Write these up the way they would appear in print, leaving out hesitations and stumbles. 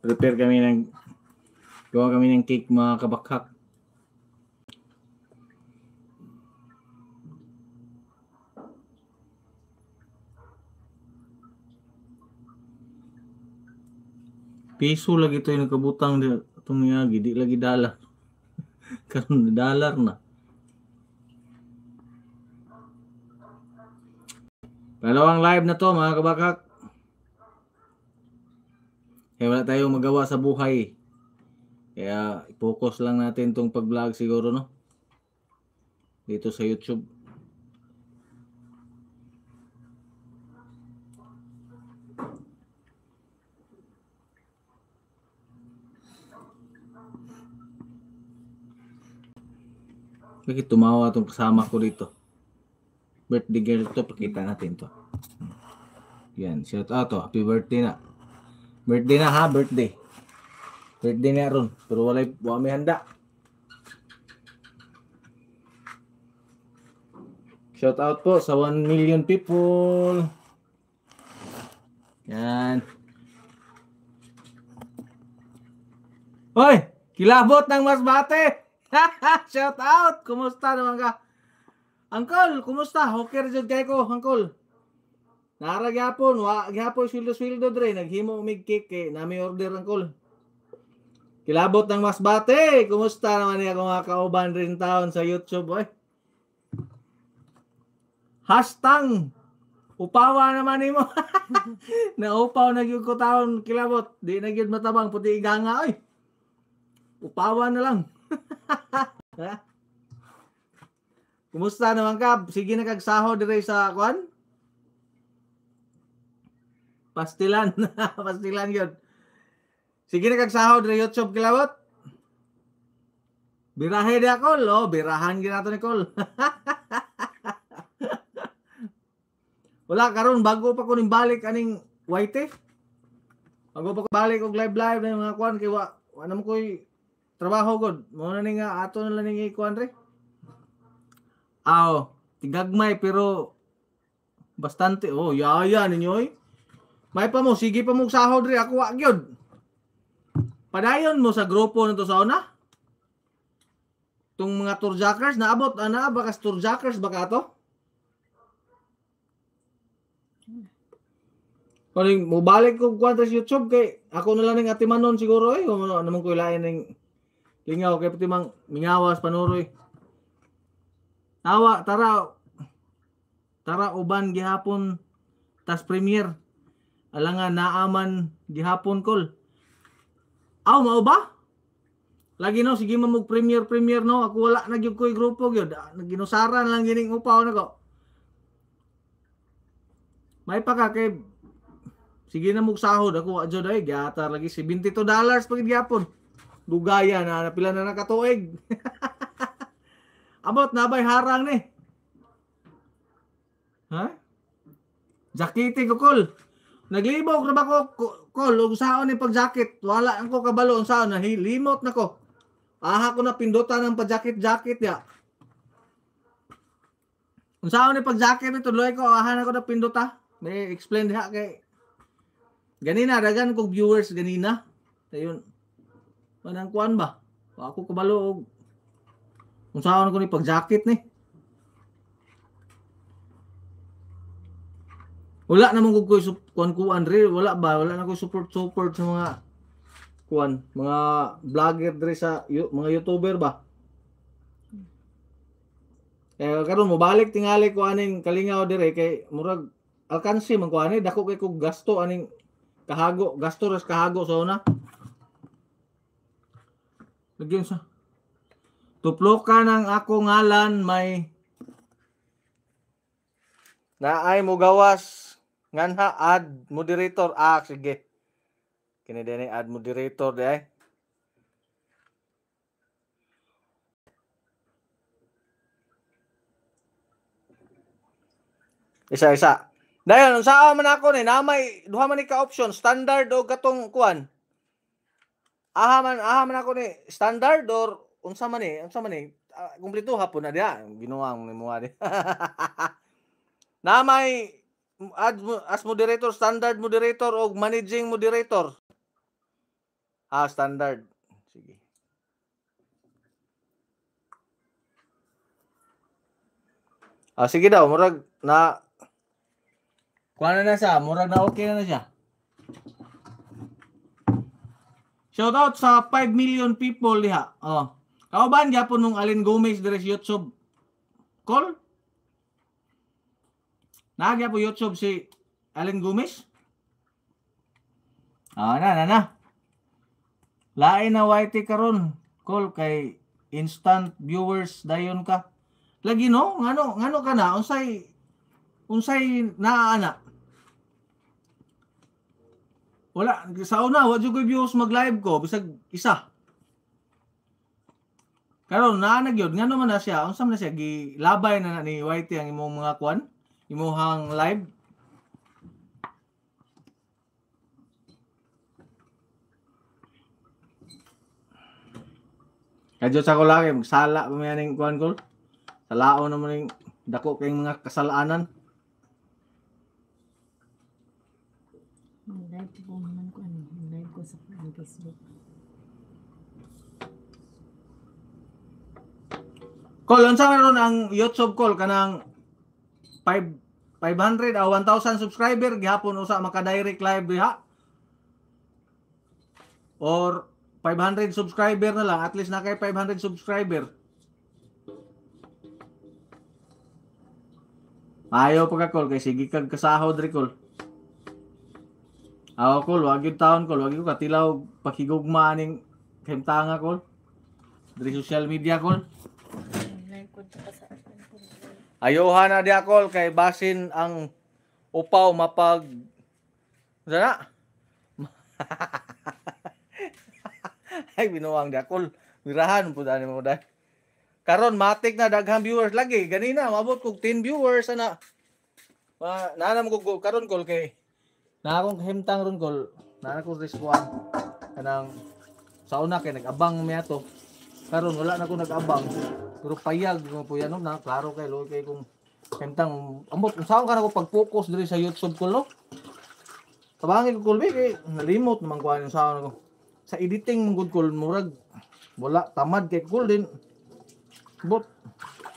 Prepare kami ng gawa kami ng cake mga kabakhak. Piso lagi ito yung nakabutang itong niyagi. Di lagi dollar. Karon dollar na. Dalawang live na to mga kabakak. Kaya wala tayong magawa sa buhay. Kaya i-focus lang natin tong pag-vlog siguro, no? Dito sa YouTube. Bakit tumawa itong kasama ko dito? Birthday girl to, pakita natin to. Yan, shout out to. Happy birthday na. Birthday na ha, birthday. Birthday na ron. Pero wala may handa. Shout out po sa 1 million people. Yan. Hoy! Kilabot ng Masbate! Shout out! Kumusta naman ka? Uncle, kumusta? Okay rin kay ko, Uncle. Nara gyapon, gyapon sweldo dre, naghimo mig cake kay nami order Uncle. Kilabot ng Masbate! Kumusta naman niya kung mga kauban rin taon sa YouTube, oy? Hashtag upawa naman nimo. Naupaw na gyud ko taon kilabot. Di na gyud matabang puti iganga, oy. Upawa na lang. Kumusta naman ka? Sige na kagsaho dire sa kwan? Pastilan. Pastilan yun. Sige na kagsaho dire YouTube kilabot. Birahe di ako, lo. Birahan ginato ni Col. Wala karon bago pa ko ning balik aning white. Bago pa ko balik og live na mga kwan kay wa mo koy trabaho god. Mo na ni nga ato na lang ning ikuan re. Aw, tigagmay pero bastante. Oh, yaya ninyo eh. May pa mo sige pa mo sahod re ako wa gyud. Padayon mo sa grupo nito sa una. Tung mga tourjackers naabot ana ba kas tourjackers baka to? Kung mo balik ko kwanto sa YouTube kay ako na lang ning atimanon siguro eh. Ano naman ko ilain ning lingaw kay pati mang mingawas panuroy. Tawa tara uban gihapon tas premier. Alangan naaman gihapon Col. Aw mao ba? Lagi no sige mamug premier no. Ako wala na gyud koy grupo gyud. Naginusaran lang gining upaw nako. May pa ka kay sige na mug sahod ako adyo day giatar lagi $72 pagid gyapon. Dugaya na pila na nakatuig. Abot na bay harang ni. Ha? Jakiti ko Col. Naglibog na ba ko Col ug saon ni pagjakit. Wala ang ko kabalo unsaon na limot na ko. Aha ko na pindutan ng pagjakit ya. Unsaon ni pagjakit ito loy ko aha na ko na pinduta. May explain diha kay ganina dagan kog viewers ganina. Dayon. Manang kuan ba? Ako kabalo og unsaon ko ni pagjakit ni. Wala naman ko kuan re, wala na ko support sa mga kuan, mga vlogger dre sa mga YouTuber ba. Karon mo balik tingali ko aning kalingaw dire kay murag alkansi man ko ani dako kay ko gasto aning gasto res kahago sa una. Lagyan sa tuplokan ang ako ngalan may naay mo gawas nganha add moderator. Sige. Kini din add moderator di. Isa. Dayon unsa man ako ni namay duha man ni ka option standard o katong kuan. Aha man ako ni standard or unsa man ni kumpleto hapon na dia ginuwang ni mo di. Namay add as moderator, standard moderator o managing moderator. Standard. Sige. Sige daw, murag na kuha na siya, murag na okay na siya. Shout out sa 5 million people diha. Kauban gyapon nung Alin Gomez dire sa YouTube. Call? Nagya po YouTube si Alin Gomez? Na. Lain na YT karon. Call kay instant viewers dayon ka. Lagi no, ngano ka na unsay naana. Wala sa una wa jud ko views mag-live ko bisag isa. Karon naana gyud ngano man na siya, unsa man na siya gilabay na ni YT ang imong mga kwan, imong live. Kadyo sa ko lagi magsala pa may aning kwan ko. Salao naman ning dako kay mga kasalanan. Live ko naman ko live ko sa Facebook. Call unsa meron ang YouTube call kanang 500 o 1,000 subscriber gihapon usa maka-direct live diha. Or 500 subscriber na lang, at least na kay 500 subscriber. Ayaw pagka-call kay sige kag kasahod ri call. Call, wag yung taon call, wag yung katilaw pakigugma ning himtanga call. Diri social media call. Ayohan na dia call kay basin ang upaw mapag sana. Ay binuwang dia call. Mirahan pud ani mo dai. Karon matik na daghang viewers lagi. Ganina mabot kog 10 viewers ana. Naana mo kog karon call kay na akong himtang ron call. Na ako response kanang sa una kay nag-abang mi ato. Karon wala na ko nag-abang. Pero payag mo po yan, no? Na, klaro kay Lord kay kung kentang ambot kung saan ka na ko pag-focus diri sa YouTube ko, no? Tabangin ko kulbi kay nalimot naman kuha yung saan ko. Sa editing mong good call, murag wala tamad kay cool din. But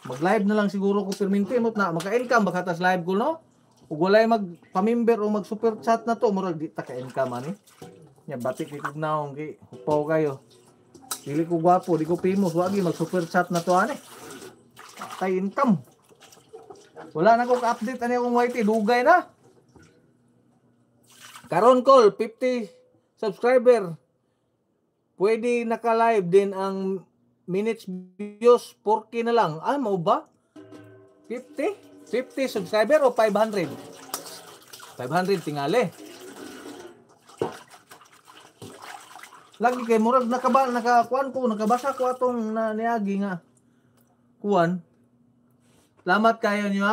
mag-live na lang siguro ko perminti mo na maka-income bakatas live ko, no? Ug walay mag-pamember o mag-super chat na to, murag di ta ka-income ani. Nya batik ikog naong kay upaw kayo. Dili ko gwapo, di ko famous, wagi mag-super chat na to ani. Kay income. Wala na ko ka-update ani akong YT, dugay na. Karon call 50 subscriber. Pwede naka-live din ang minutes views 4K na lang. Mao ba? 50 subscriber o 500? 500 tingali. Lagi kay murag nakabasa ko atong niagi nga kuan. Salamat kayo niyo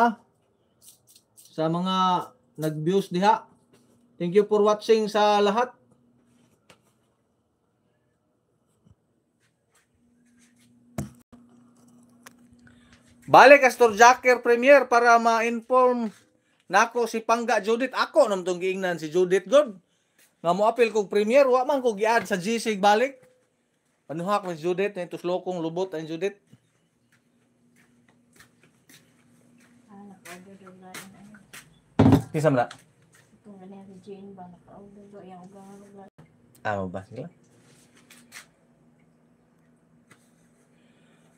sa mga nag-views diha. Thank you for watching sa lahat. Balik Astor Jacker Premier para ma-inform nako si Pangga Judith. Ako nam tong giingnan si Judith God. Nga mo apil kog premier, wa man ko giad sa GC balik. Panuhak man si Judith, na ito slokong lubot ang Judith. Kisa mo na? Ito nga niya si Jane ba, naka-order do yung ugang-ugang. Ba sila?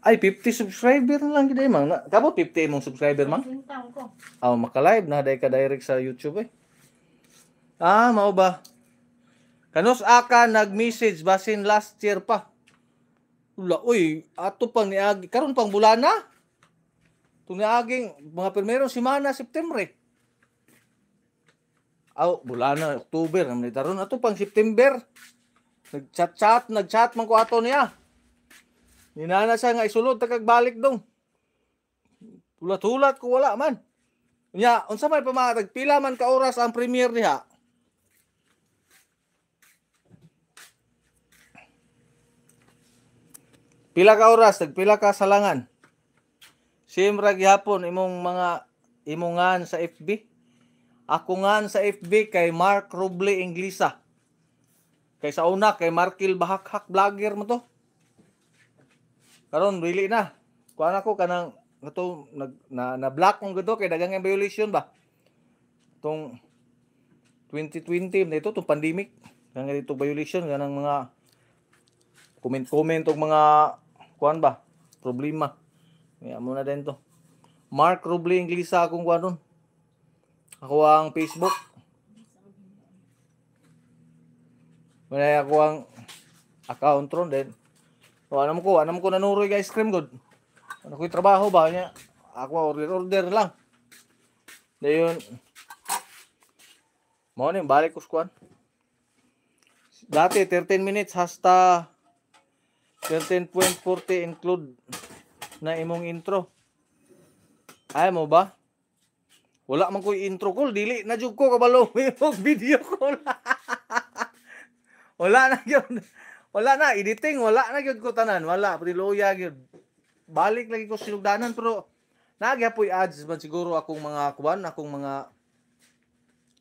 Ay, 50 subscriber na lang kita mang. Kabo 50 mong subscriber mang? Sintang ko. Maka-live na day ka direct sa YouTube mao ba? Kanos aka nag-message basin last year pa. Ula, ato pang niagi. Karon pang bulan na. Itong niaging mga primerong simana, September. Bulan na, October. Taron ato pang September. Nag-chat man ko ato niya. Ninana siya nga isulod, tagagbalik dong. Tulat-tulat ko wala man. Nya, unsa may pamatag, pila man ka oras ang premiere niya. Pila ka oras, pila ka salangan. Simra gihapon imongan sa FB. Ako ngan sa FB kay Mark Roble Inglisa. Kay sa una kay Markil Bahak-hak vlogger mo to. Karon dili na. Kuan ako kanang gato na block kong gato kay daghang violation ba. Tong 2020 na ito tong pandemic. Kang dito violation ganang mga comment og mga kuan ba problema. Kaya mo na din to. Mark Roble Inglesa akong kuan ron. Ako ang Facebook. Wala ako ang account ron din. O anam ko nanuroy ka ice cream god. Ano ko'y trabaho ba niya? Ako order lang. Dayon. Mo ni balik ko squad. Dati 13 minutes hasta 13.40 include na imong intro. Ay mo ba? Wala man ko'y intro call, dili na jud ko kabalo imong video call. Wala na gyud. Wala na editing, wala na gyud ko tanan, wala priloya gyud. Balik lagi ko sinugdanan pero nagyapoy ads man siguro akong mga kuan, akong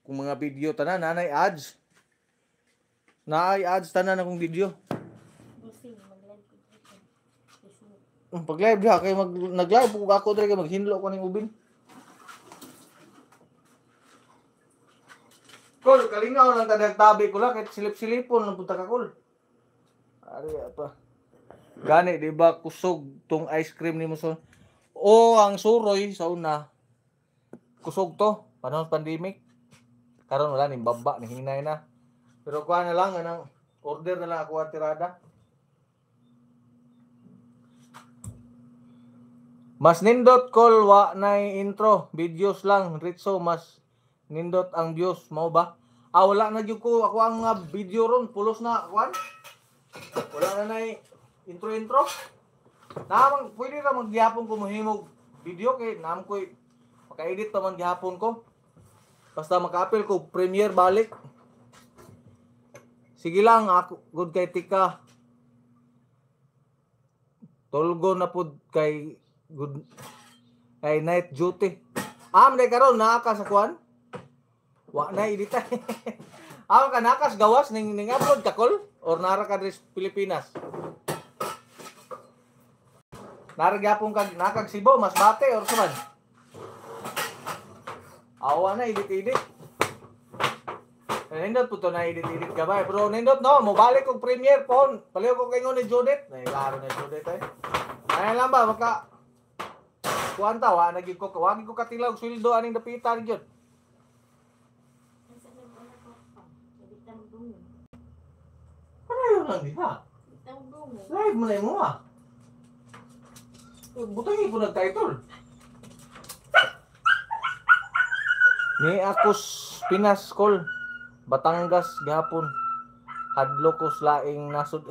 mga video tanan nanay ads. Naay ads tanan akong video. Pag live diha kay nag-live ko ako diri kay maghinlo ko ning ubin. Kol kalingaw lang tadag tabi ko lang kay silip-silipon lang punta ka kol. Ari apa. Gani di ba kusog tong ice cream ni mo so. O ang suroy sa una. Kusog to panahon pandemic. Karon wala ning baba ni hinay na. Pero kuha na lang anang order na lang ako at tirada. Mas nindot call wa nay intro, videos lang ritso mas nindot ang views mao ba? Ah wala na gyud ko ako ang video ron pulos na kuan. Wala na nay intro. Namang pwede ra magyapon ko mohimog video kay nam ko maka-edit pa man gihapon ko. Basta maka-appeal ko Premiere balik. Sige lang ako good kay tika. Tolgo na pud kay good kay night duty. Day karon naa ka sa kuan. Wa na edit. Ka nakas gawas ning upload ka kol or nara ka diri Pilipinas. Nara gyapon ka nakag Cebu mas bate or saman. Awa na edit. Nindot po to na edit ka ba? Pero nindot no, mo balik og Premiere phone. Paliw ko kay ni Judith. Nay klaro na Judith ay. Ay lang ba maka kuanta wa nagig ko wagi ko katilaw sweldo aning dapitan gyud. Ano lang di ha? Live mo na mo ah. Butang ko nag-title. Ni Akos Pinas call. Batangas gihapon. Hadlo ko laing nasud.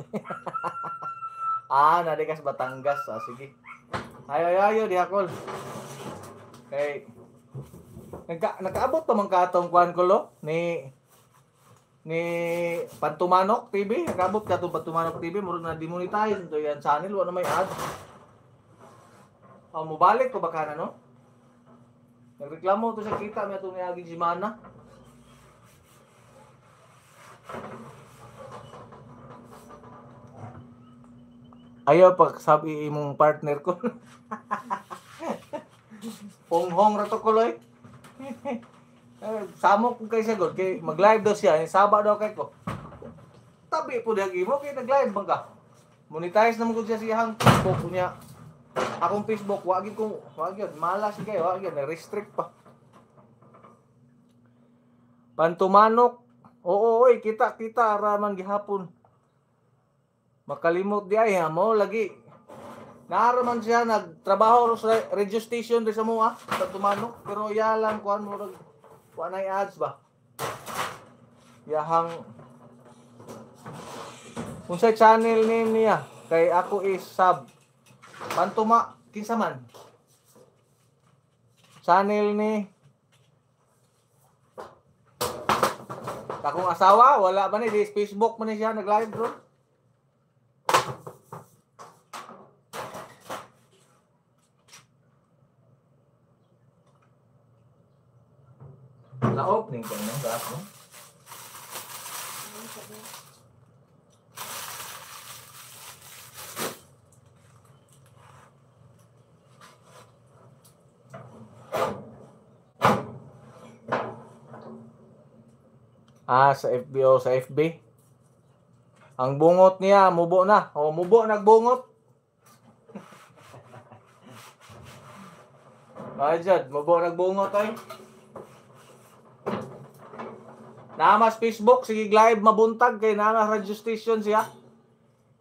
Nadikas Batangas. Sige. Ayo diha call. Okay. Nakaabot pa man ka atong kuan ko lo ni Pantumanok TV. Nakaabot ka itong Pantumanok TV. Murag na demonetize ito yan channel. Wala may ad. Mubalik ko baka na no? Nagreklamo to sa kita. May itong niaging si Mana. Ayaw pag sabi imong partner ko. Honghong ra to kuloy. Samo ko kay sagod kay mag-live daw siya, saba daw kay ko. Tabi po dagi mo kay nag-live man ka. Monetize naman ko siya siyang Facebook niya. Akong Facebook wagi ko, wagi yun, malas kay wagi na restrict pa. Pantumanok. Oo, oy, kita raman gihapon. Makalimot di ay mo lagi. Naaraman siya nagtrabaho sa radio station di sa mua sa Tumanok pero ya lang kuan mo kuan ay ads ba. Yahang unsay channel name niya kay ako is sub Pantuma kinsa man. Channel ni akong asawa wala ba ni di Facebook man ni siya nag-live bro. Na-opening ko ng gas mo. Sa FB o sa FB. Ang bungot niya, mubo na. O, mubo, nagbungot. Ay, Jad, mubo, nagbungot ay. Namas Facebook, sige live mabuntag kay namas radio station siya.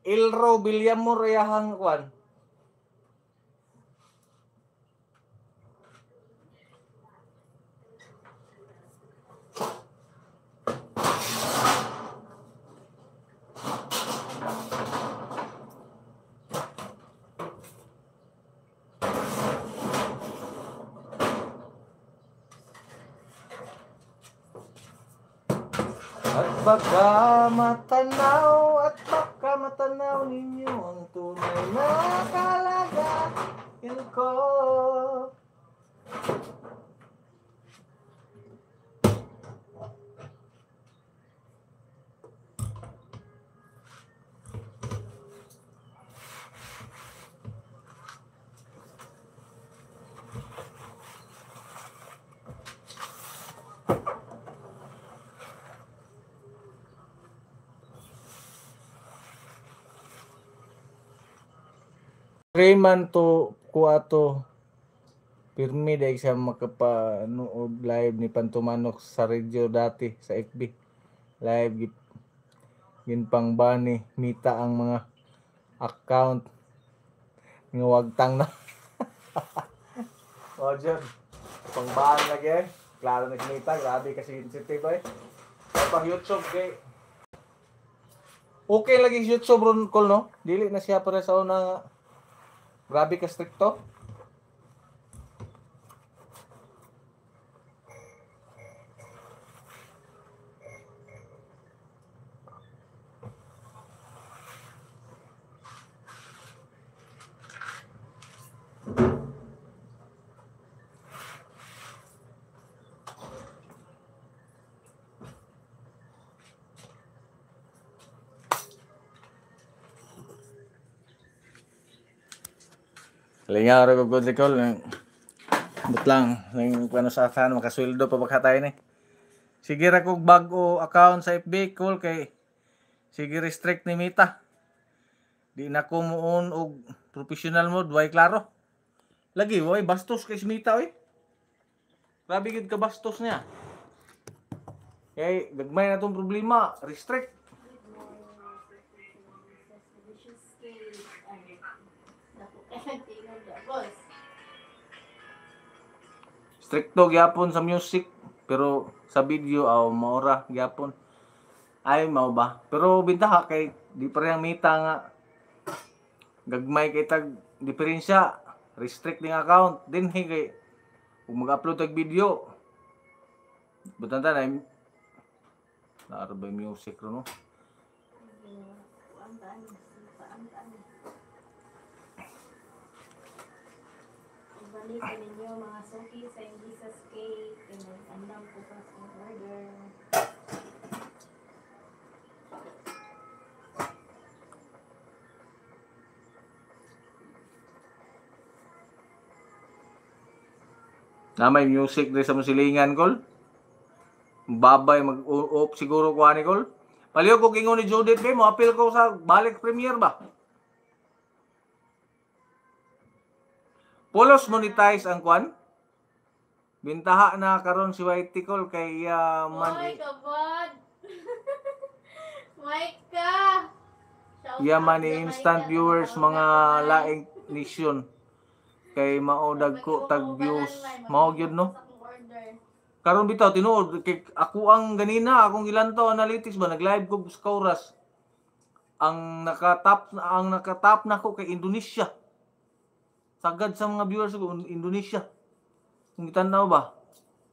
Ilro Bilyamor rayahang kwan. At baka matanaw ninyo ang tunay na kalagayan ko. Rayman to kuato pirmi dahil siya makapanood live ni Pantumanok sa radio dati sa FB. Live ginpang ba ni Mita ang mga account nga wagtang na. O dyan, pangbaan lagi eh. Klaro na Mita, grabe kasi sensitive eh. Pag YouTube kay okay lagi YouTube ron call no? Dili na siya para sa una. Grabe ka stricto. Lingaw ra ko good call. But lang, ng ano sa akin, makasweldo pa pagkatay ni. Sige ra kog bago account sa FB call kay sige restrict ni Mita. Di na ko muon og professional mode, way klaro. Lagi, way bastos kay si Mita oy. Grabe gid ka bastos niya. Kay gagmay na tong problema, restrict. Stricto gyapon sa music pero sa video maura gyapon. Ay mao ba? Pero bintaha kay di parehang Mita nga gagmay kay tag diferensya, restrict ning account din kay kung mag-upload tag video. Butanta na naaro ba music ro no? Balikan ninyo mga suki sa Jesus Cake. Pinag-andam ko pa sa order. Na may music dre sa musilingan kol. Babay mag-off siguro ko ani kol. Paliw ko kingon ni Judith be mo appeal ko sa balik premiere ba? Polos monetize ang kwan. Bintaha na karon si Whitey Call kay Oy, kabad! Mike ka! Yaman ni instant viewers mga laing nation. Kay maodag ko tag views. Mao gyud no. Karon bitaw tinuod kay ako ang ganina akong ilantaw analytics ba nag-live ko sa Kauras. Ang nakatap na ko kay Indonesia. Sagad sa mga viewers ko Indonesia. Kung itanaw ba?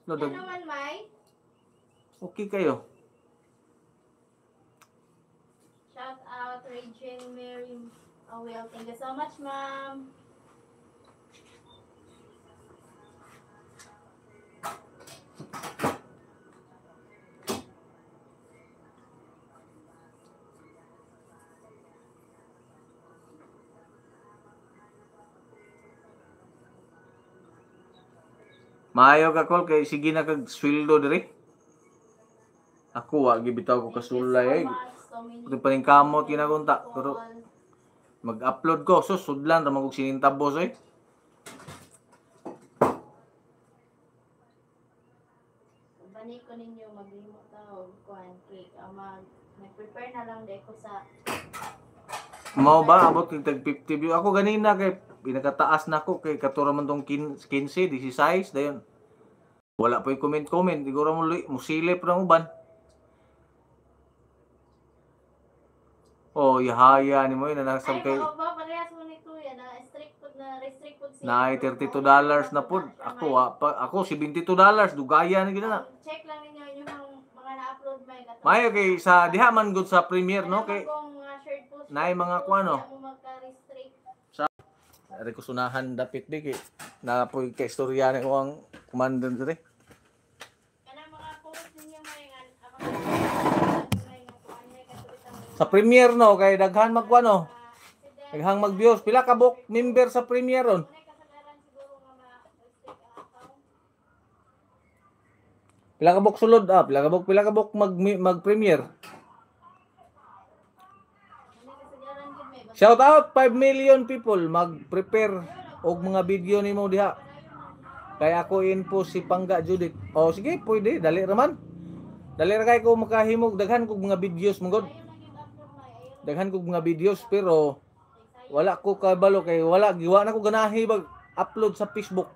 Ano naman, Mai? Okay kayo. Shout out Regine Mary. Oh well, thank you so much, ma'am. Maayo ka call kay sige na kag sweldo diri. Ako wa gibitaw ko kasulay ay. Kung paning kamot kinagunta pero mag-upload ko so sudlan ra magog sinintabos eh. Bani ko ninyo maglimo ta og kuan cake. Nag-prepare na lang dai ko sa Mao ba abot kay tag 50 view ako ganina kay pinakataas na ko kay katura man tong 15 16 dayon. Wala pa yung comment siguro mo silip ra uban. Oh, yahaya ni mo yun na nasab kay ba parehas mo ni Kuya na restrict pud na $32 na pod. Ako $72 dugaya na gid na. Check lang ninyo yung mga na-upload may kato. Mayo kay sa diha man gud sa Premiere no kay Mga shared post. naay mga kuano. Mo magka-restrict. Ari ko sunahan dapit di kay na poy kay istorya ni ko ang commandant dire. Kanang mga post ninyo may Sa Premiere no kay daghan magkuano. Daghang mag-views pila ka bok member sa Premiere ron. Pila ka bok sulod pila ka bok mag-Premiere. Shout out 5 million people mag-prepare og mga video nimo diha. Kay ako info si Pangga Judith. Oh sige, pwede dali ra man. Dali ra kay ko makahimog daghan kog mga videos mongod. Daghan kog mga videos pero wala ko kabalo kay giwa na ko ganahi bag upload sa Facebook.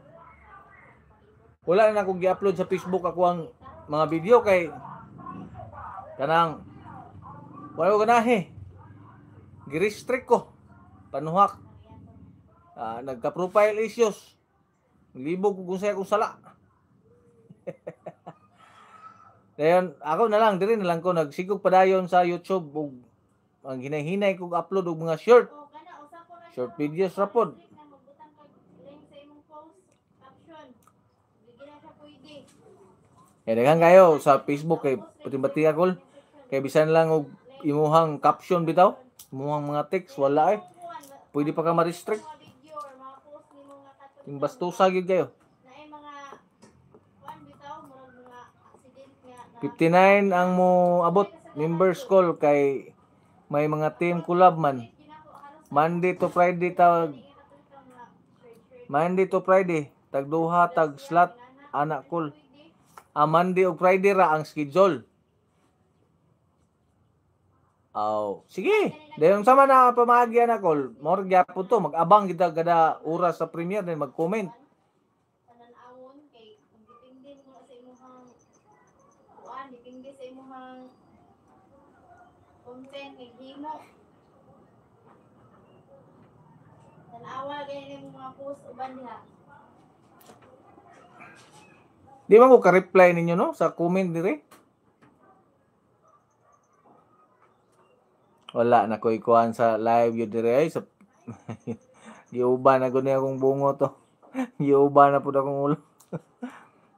Wala na ko gi-upload sa Facebook ako ang mga video kay kanang wala ko ganahi. Gi-restrict ko. Panuhak. Nagka-profile issues. Libog ko kung saya kong sala. Dayon, ako na lang, diri na lang ko nagsigog padayon sa YouTube ug ang hinahinay kog upload og mga short videos ra pod. Daghan kayo sa Facebook kay pati-bati ako kay bisan lang og imuhang caption bitaw. Muhang mga text wala eh. Pwede pa ka ma-restrict. Yung bastusa gyud kayo. 59 ang mo abot members call kay may mga team collab man. Monday to Friday tag duha tag slot anak call. Monday ug Friday ra ang schedule. Sige. Dayon sama na pamagyan na call. More gyapon to mag-abang kita kada oras sa Premiere din mag-comment. Tanawon kay depende mo sa imong depende sa imong content kay himo. Tanawa gani mga post uban diha. Di ba ko ka-reply ninyo no sa comment dire? Wala na ko ikuan sa live yun dire ay sa giuba na gud ni akong bungo to. Giuba na pud akong ulo.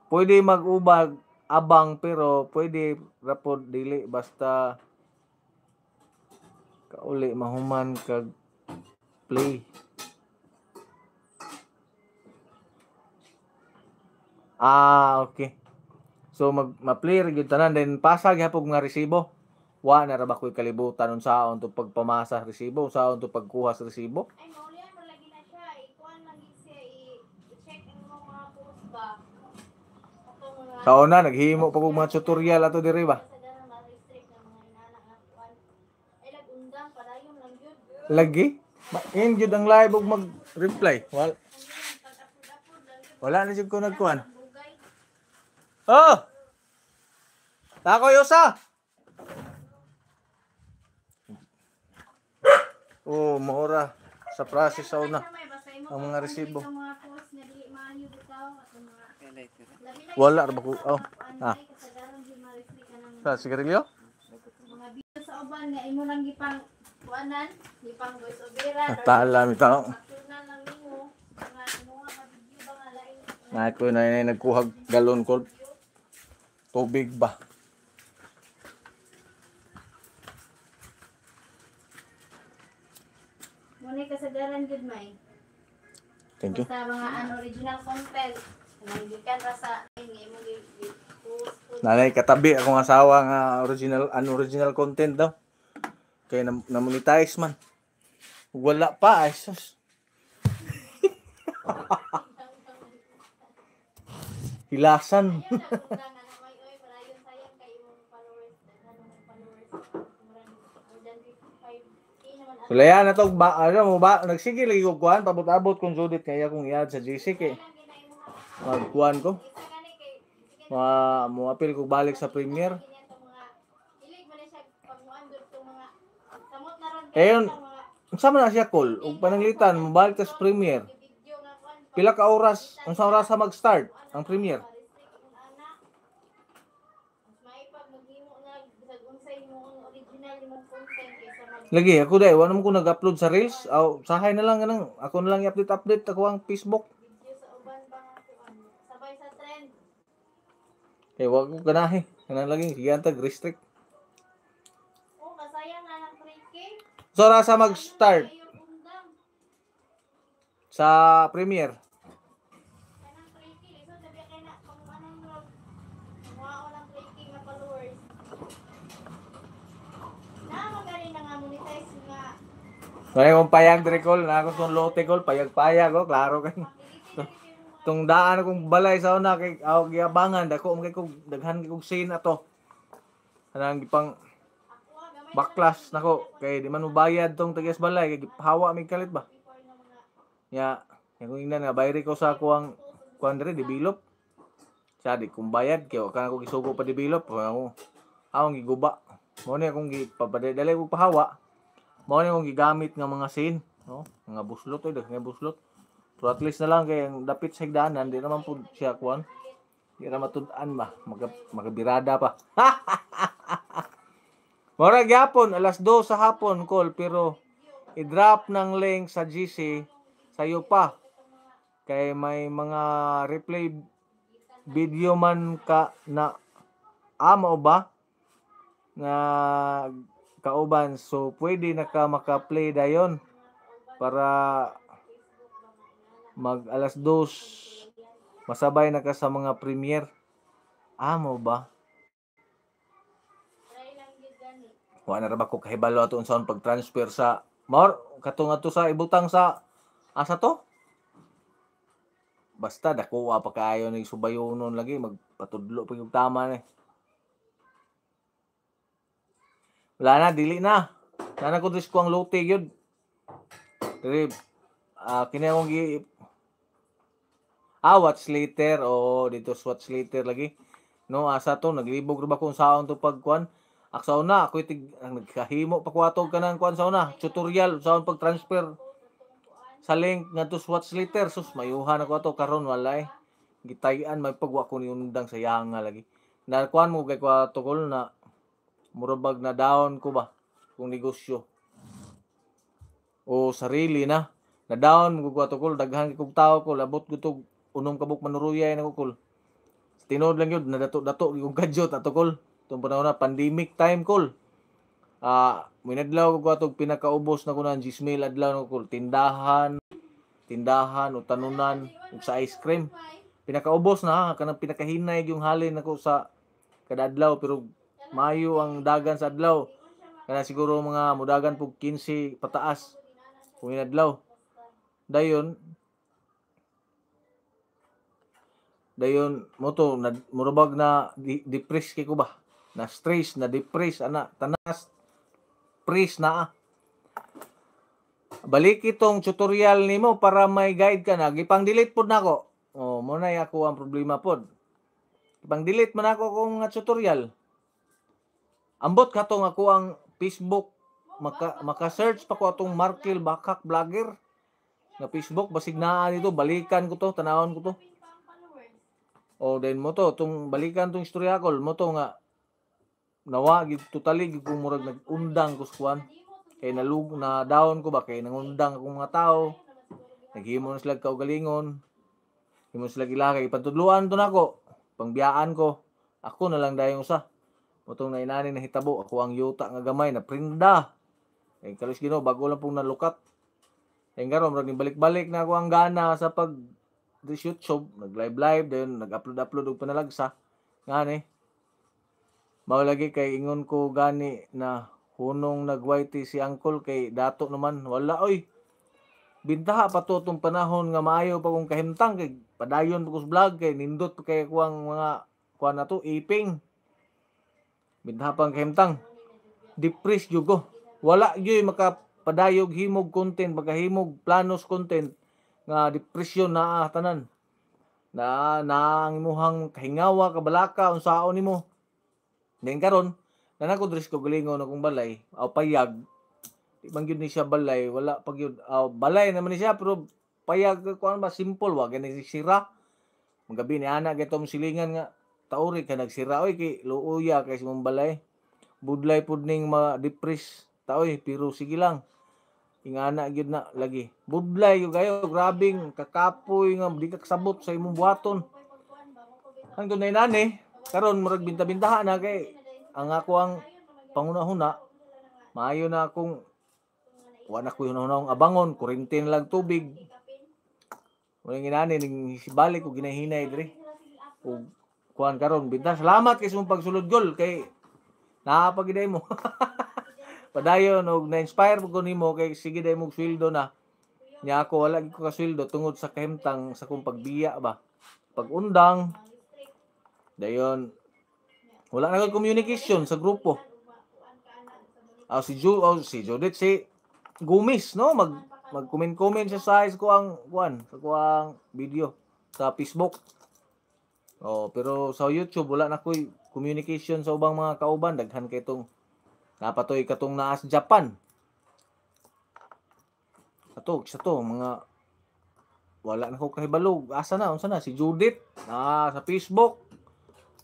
Pwede mag-ubag abang pero pwede rapod dili basta kauli mahuman kag play. Okay. So ma-play ra gyud tanan then pasag hapog nga resibo. Wa na ra ba ko'y kalibutan unsaon to pagpamasa resibo, unsaon to pagkuha sa resibo. Ay maulian mo lagi na siya. Ikuan lang siya i-check ang mga post ba. Sa una naghimo pa kog mga tutorial ato diri ba. Lagi? In jud ang live ug mag-reply. Wala na jud ko nagkuan. Oh! Tako yosa. Maura sa process sa una ang mga resibo. Wala ra ba ko? Sa sigarilyo? Mga video sa uban nga imo lang gipang kuanan, gipang voice overa. Tala mi tao. Tunan lang nimo nga mga video ba nga lain. Na ko na nagkuhag galon ko. Tubig ba? Muna kasagaran gud may. Thank you. Sa mga original content. Nanggikan ra sa imo post Nanay katabi akong asawa nga original content daw. Kaya na-monetize man. Wala pa, ay sus. Hilasan. Wala na to ba ano mo ba nagsige lagi ko kuan pabot-abot kung Judith kaya kung iad sa GC kay magkuan ko. Mo apil ko balik sa Premier. Ayun, unsa man na siya call ug pananglitan mo balik ta sa Premier. Pila ka oras, unsa oras sa mag-start ang Premier? Lagi ako dai wala mo ko nag-upload sa Reels aw sahay na lang ganang ako na lang i-update ako ang Facebook. Eh wag ko ganahe. Kanang lagi sige antag restrict. Oh, kasayang na ng 3K. So oras sa mag-start sa Premier. Kanang 3K, so sabi kay na kung anong vlog. Mao lang 3K nga followers. Na magaling na nga monetize nga. Kaya kong payag direkol na ako tong lote kol payag-payag ko klaro kay. Tung daan akong balay sa una kay aw giabangan dako kay kog daghan kog scene ato. Kanang gipang baklas nako kay di man mobayad tong tagias balay kay gipahawa mig kalit ba. Ya, kung ingnan nga bayri ko sa kuang kuan diri develop. Sa di kung bayad kay wa kana ko gisugo pa develop ako. Akong giguba. Mo ni akong gipapadali ko pahawa. Mo ni akong gigamit nga mga scene, no? Mga buslot oy, nga buslot. So at least na lang kay ang dapit sa higdanan, di naman po siya kuan. Di na matud-an ba, magabirada pa. Mora gyapon alas 2 sa hapon call pero i-drop ng link sa GC sayo pa. Kay may mga replay video man ka na amo ba na kauban so pwede na ka maka-play dayon para mag alas 2 masabay na ka sa mga premier. Amo ba? Wa na ra ba ko kahibalo ato unsaon pag-transfer sa more katong ato sa ibutang sa asa to? Basta dako pa kaayo ning subayonon lagi magpatudlo pa yung tama ni. Wala na dili na. Nana ko dis ko ang lote gyud. Dili kini akong watch later o dito watch later lagi. No, asa to naglibog ra ba kung saon to pagkuan? Aksa una ako nagkahimo pa kuatog kanang kuan sa una, tutorial saon pag-transfer sa link ngadto sa watch later. Sus mayuhan ako ato karon walay. Gitayan may pagwa ko ni undang sa yanga lagi. Na kuan mo kay kuato kol na murabag na down ko ba kung negosyo. O sarili na down ko kuato kol daghan kog tao ko labot ko tog unom kabuk manuruyay na ko kol. Tinod lang yun, nadato-dato yung gadget ato kol. Itong panahon na pandemic time kol. Minadlaw ko atong pinakaubos na ko ng 10,000 adlaw na kol. Tindahan, o tanunan, ug sa ice cream. Pinakaubos na, kanang pinakahinay yung halin ako sa kada adlaw pero mayo ang dagan sa adlaw. Kana siguro mga mudagan pug 15 pataas kung inadlaw. Dayon mo to murabag na depress kay ko ba na stress na depress ana tanas press na balik itong tutorial nimo para may guide ka na gipang delete pod nako mo na ako ang problema pod gipang delete man ako kung nga tutorial ambot katong ako ang Facebook maka search pa ko atong Markel Bakak vlogger nga Facebook basig naa dito balikan ko to tanawon ko to. O then mo to tung balikan tong istorya ko mo to nga nawa gid totally gid ko murag nagundang ko kuan kay nalug na down ko ba kay nangundang akong mga tao naghimo na sila kaugalingon himo sila gilakay ipatudluan to nako pangbiyaan ko ako na lang dayon usa mo tong nainani na hitabo ako ang yuta nga gamay na prinda kay kalis Ginoo bago lang pong nalukat kay ngaron murag balik-balik na ako ang gana sa pag YouTube, nag-live dayon, nag-upload og panalagsa. Ngani. Mao lagi kay ingon ko gani na hunong nagwaiti si Uncle kay dato naman wala oy. Bintaha pa to tong panahon nga maayo pa kong kahimtang kay padayon ko sa vlog kay nindot pa kay kuang mga kuan na to iping. Bintaha pang kahimtang. Depressed jud ko. Wala gyud makapadayog himog content, magahimog planos content nga depression na tanan. Na ang imuhang kahingawa kabalaka unsaon nimo. Then karon nanako dres ko galingon akong balay, aw payag. Di man gyud ni siya balay, wala pa gyud balay naman ni siya pero payag kuan ba simple wa gani sira. Magabi ni ana gitong silingan nga tauri ka nagsira oy kay luuya kay simong balay. Budlay pud ning ma-depress taoy pero sige lang. Ingana gyud na lagi. Budlay yo gayo grabing kakapoy nga di ka kasabot sa imong buhaton. Ang tunay nani karon murag binta-bintahan na kay ang ako ang panguna-huna maayo na akong wala ko hunahunahong abangon kuryente na lang tubig wala ginani ning balik ko ginahinay dire ug kuan karon binta salamat kay imong pagsulod gol kay napagiday mo padayon og na-inspire ko nimo kay sige day mo sweldo na nya ako wala gid ko kasweldo tungod sa kahimtang sa kong pagbiya ba pag-undang dayon wala na kang communication sa grupo. Si Judith, si Gumis, no? Mag-comment siya sa ko ang sa kuang video sa Facebook. Pero sa YouTube wala na ko'y communication sa ubang mga kauban. Daghan kay itong napatoy katong naa sa Japan. Sa to, mga wala na ko kahibalog. Asa na? Unsa na? Si Judith, sa Facebook.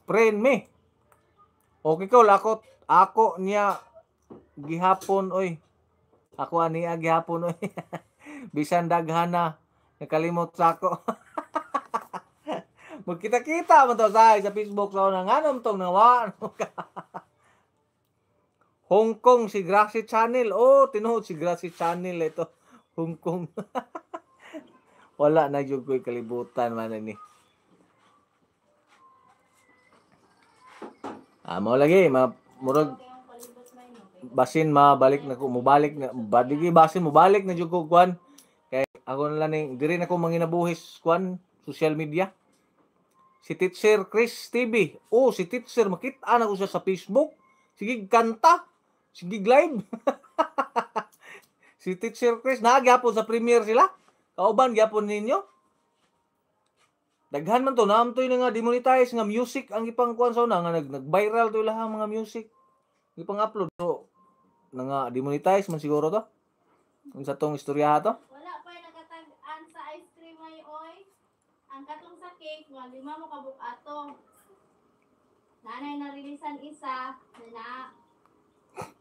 Friend me. Okay ko, ako niya gihapon, oy. Ako niya gihapon, oy. Bisan daghan na, nakalimot sa ako. Magkita-kita mo to sa Facebook sa unang anom tong nawa. Hong Kong, si Gracie Channel. Tinuod si Gracie Channel ito. Hong Kong. Wala na yung ko'y kalibutan man ni. Mao lagi murag basin mabalik na ko mubalik na badigi basin mubalik na jud ko kuan kay ako na lang ning diri na ko manginabuhis kuan social media si Teacher Chris TV si Teacher makita na ko siya sa Facebook sige kanta sige live si Teacher Chris nagyapon sa premiere sila kauban gyapon ninyo. Daghan man to, naamtoy na nga demonetize nga music ang ipang kuan sa una nga nag-viral to lahat mga music. Ipang upload to nga demonetize man siguro to. Unsa tong istorya to? Wala pa nakatag-an sa ice cream ay oy. Ang katong sa cake nga lima mo ka bukato. Nanay na releasean isa na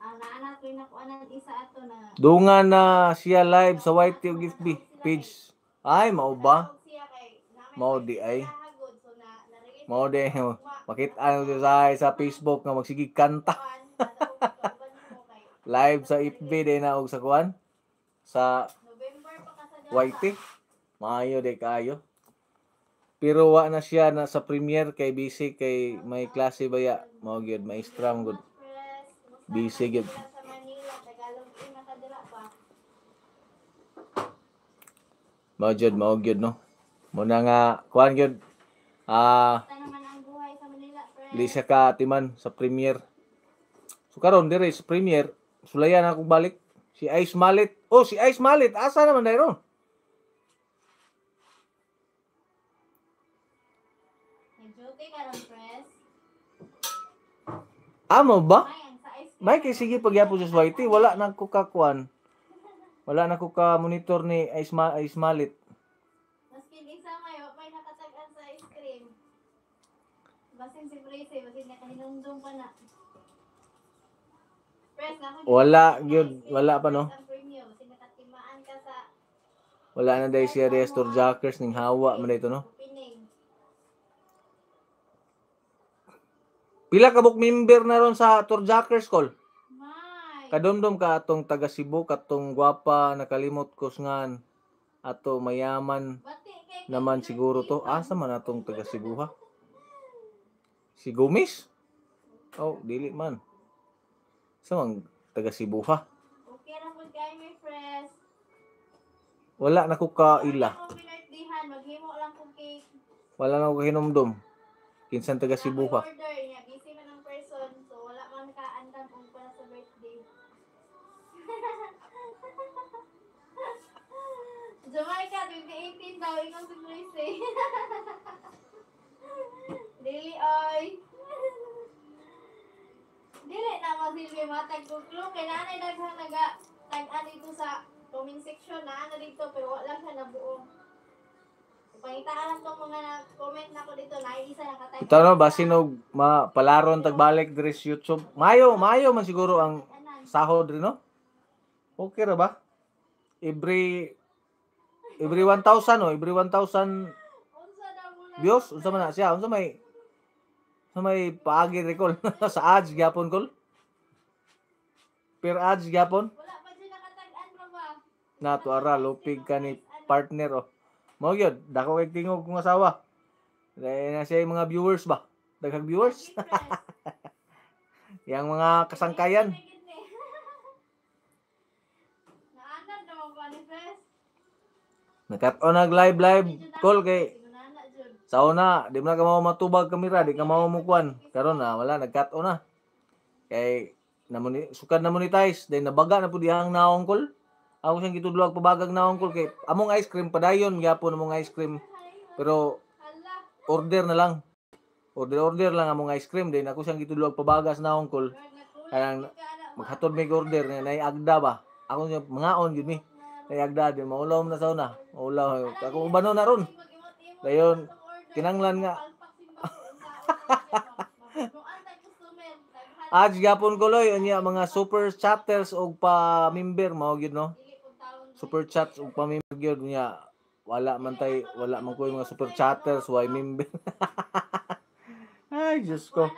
ang naanak ko nakuanan isa ato na Dungan na siya live sa White ug FB page. Ay mao ba? Mao di ay. Mao di. Makita nyo sa Facebook nga magsige kanta. Live sa FB din na og sa kuan. Sa YT. Maayo di kayo. Pero wa na siya na sa premiere kay busy kay may klase baya. Mao gyud maestra mo gud. Busy gyud. Mao gyud no. Muna nga kuan gyud di siya ka timan sa premiere. So karon dire sa premiere sulayan ako balik si Ice Malit. Si Ice Malit asa naman dayron? Nag-duty karon press. Amo ba? May kay sige pagyapon sa YT wala na ko kakuan. Wala na ko ka monitor ni Ice Malit. Basin si Prese, basin na kahinumdum pa na. Press na ako. Wala pa no. Basin nakatimaan ka sa Wala na dahil siya Restor Jackers ning hawa man ito no. Pila ka book member na ron sa Tour Jackers call? Kadomdom ka atong taga Cebu katong gwapa nakalimot ko ngan ato mayaman naman siguro to. Asa man atong taga Cebu ha? Si Gumis? Oh, dili man. Sa mang taga Cebu ha. Okay ra po kayo may fresh. Wala na ko kaila. Ako pinartihan, maghimo lang kong cake. Wala na ko hinumdum. Kinsan taga Cebu ha. Order niya, busy man ang person, so wala man kaandam kung para sa birthday. Jamaica, 2018 daw, ikaw si Luis eh. Dili, oy. Dili na masilbi matag kuklo. Kaya nanay daghang tag-an dito sa comment section na dito, pero wala siya nabuo. Pangitaan lang tong mga comment na ko dito, naisa nakatag. Ito no, basin og palaron tagbalik diri sa YouTube. Mayo man siguro ang sahod rin no. Okay ra ba? Every 1,000 no, every 1,000 Unsa daw mo na? views, unsa man na siya? Unsa may paagi recall sa ads gyapon kol? Per ads gyapon? Wala pa siya nakatag-an pa ba? Na to ara lupig ka ni partner oh. Mao gyud, dako kay tingog kong asawa. Dahil na siya yung mga viewers ba? Daghang viewers. Yang mga kasangkayan. Naanan naman ba ni Fes? Nakat-on live call kay sa una, di mo na ka mau matubag kamera, di ka mau mukuan. Karon na wala nagkat-on na. Kay sukad na monetize, then nabaga na pud dihang naong call. Ako siyang gitudlo pabagag naong call kay among ice cream padayon gyapon among ice cream. Pero order na lang. Order lang among ice cream din ako siyang gitudlo pabagas naong call. Kanang maghatod may order na naiagda ba. Ako niya mangaon gyud mi. Naiagda din maulaw na sa una. Maulaw ako ubano na ron. Dayon kinanglan nga ads gyapon ko loy unya mga super chatters og pa member mao gyud no. Super chats ug pa member gyud niya. Wala man ko yung mga super chatters why member. Ay Diyos ko.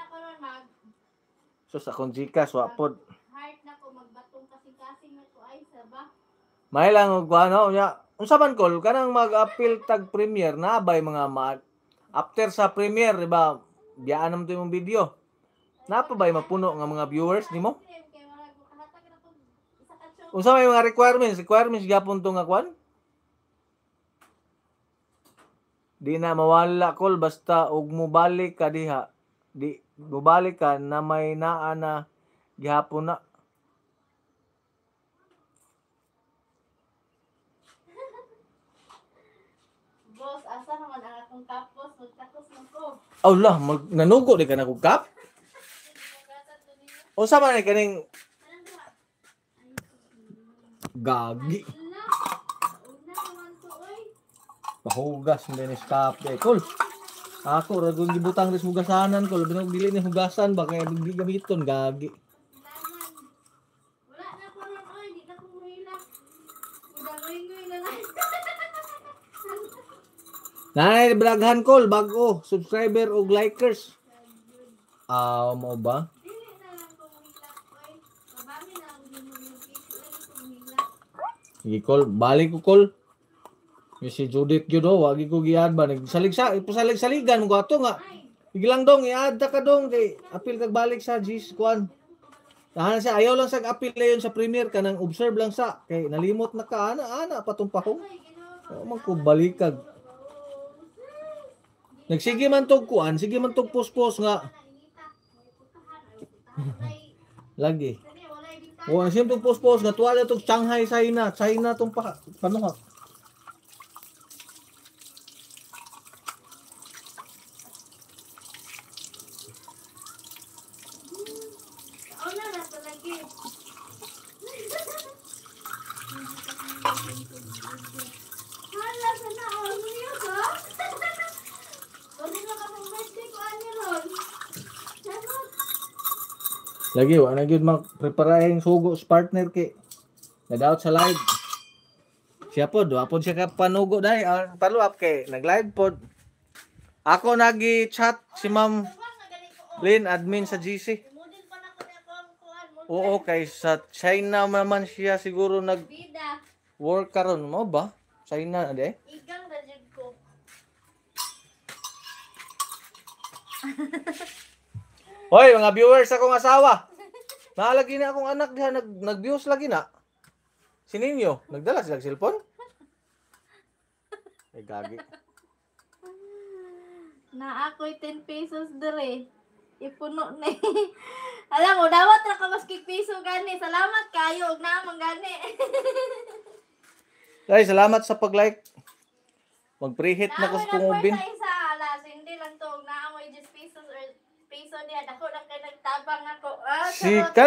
Sus akong Gcash wa pod. Heart na ko magbatong kasing-kasing na ko ay saba. May lang og ano nya. Unsa man kol kanang mag-appeal tag premiere na bay mga after sa premiere di ba? Biyaan naman to yung video. Napa bay mapuno nga mga viewers nimo? Unsa may mga requirements gyapon to nga kwan? Di na mawala kol basta og mobalik ka diha. Di mobalik ka na may naa na gihapon na. Boss, asa naman ang akong tapos? Magtakos na ko. Allah, nanugo di ka na kog kap? Unsa man ni kaning gagi? Una naman to, oy. Pahugas hindi ni stop eh. Kol. Ako ra gud gibutang ris hugasanan kol binog dili ni hugasan ba kay di gamiton gagi. Laman. Wala na ko ron, oy. Di na ko muhila. Udangoy-ngoy na lang. Nay braghan kol bago subscriber ug likers. Mo ba? Dili na lang ko muhila, oy. Mabami na ang ginunuki. Wala na ko muhila. Sige kol, balik ko kol. Yung si Judith gyud oh, wagi ko giad ba ipasalig-saligan mo ato nga. Ay, Igilang dong iad ta ka dong kay apil kag balik sa G's kwan. Tahan siya ayaw lang sa apil layon sa premiere kanang observe lang sa kay nalimot na ka ana patong pahong. ay, ginawa ko. O man ko balikag. Nagsige man tog kuan, sige man tog post nga lagi. O ang simple post nga tuwa tog Shanghai China tong panuhak. Hala, sana all niyo ba? Pwede na ka pang birthday ko ani ron. Sanot. Lagi wa na gyud mag preparahing sugo sa partner kay nadaot sa live. Siya pod, wa pod siya ka panugo dai, follow up kay nag-live pod. Ako nagi-chat si Ma'am Lynn admin sa GC. Model pa na ko na ko ang kuan. Oo, kay sa China naman siya siguro Bida. nag-work karon mo ba? China ade. Igang na jud ko. Hoy, mga viewers akong asawa. Naalagi na akong anak diha nag-views lagi na. Sininyo, nagdala sila cellphone? Ay gagi. Na ako'y 10 pesos dire. Ipuno na. Alam mo, dapat ra ka mas piso gani. Salamat kayo, og naman gani. Ay, salamat sa pag-like. Mag-preheat na ko sa pungubin. Naamoy isa, alas, hindi lang to. Naamoy 10 pesos or peso diya. Ako lang kayo nagtabang ako.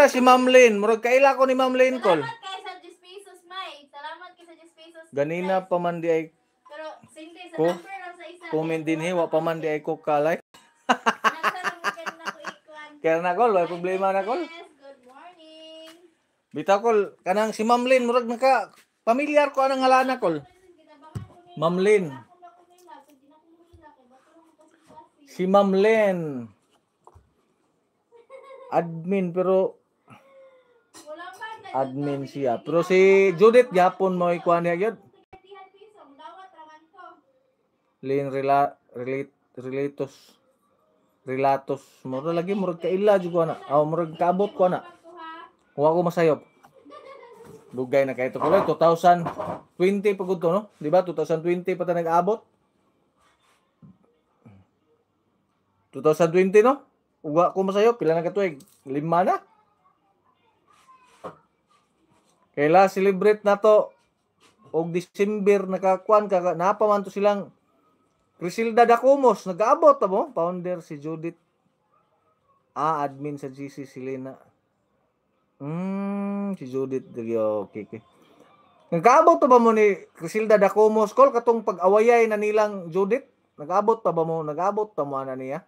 Si Ma'am Lynn, murag kaila ko ni Ma'am Lynn kol. Salamat kayo sa 10 pesos, May. Salamat kayo sa 10 pesos. Ganina pa man di ay Pero, hindi, sa Ko? number lang sa isa. comment din wa pa man di ay ko ka-like. Nagtanong ka na ko ikuan. Kaya na kol, may problema na kol. Yes, good morning. Bitaw kol, kanang si Ma'am Lynn, murag naka pamilyar ko anang halana kol. Ma'am Lynn. Si Ma'am Lynn. Admin pero admin siya. Pero si Judith yapon mo ikuan niya gyud. Lynn relatos. Mura lagi murag kaila jud ko na. Aw murag kaabot ko na. Wa ko masayop. Dugay na kay to kulay 2020 pagud to no, di ba? 2020 pa ta nag-abot. 2020 no? Uwa ko masayo pila na katuig? 5 na. Kaila celebrate na to og December nakakuan ka napa man to silang Crisilda Dacumos nag-abot ta mo, founder si Judith. Admin sa GC si Lena. Si Judith okay. Nag-aabot pa ba mo ni Crisilda Dacumos kol katong pag-awayay na nilang Judith? Nag-aabot pa ba mo? Nag-aabot pa mo ana niya?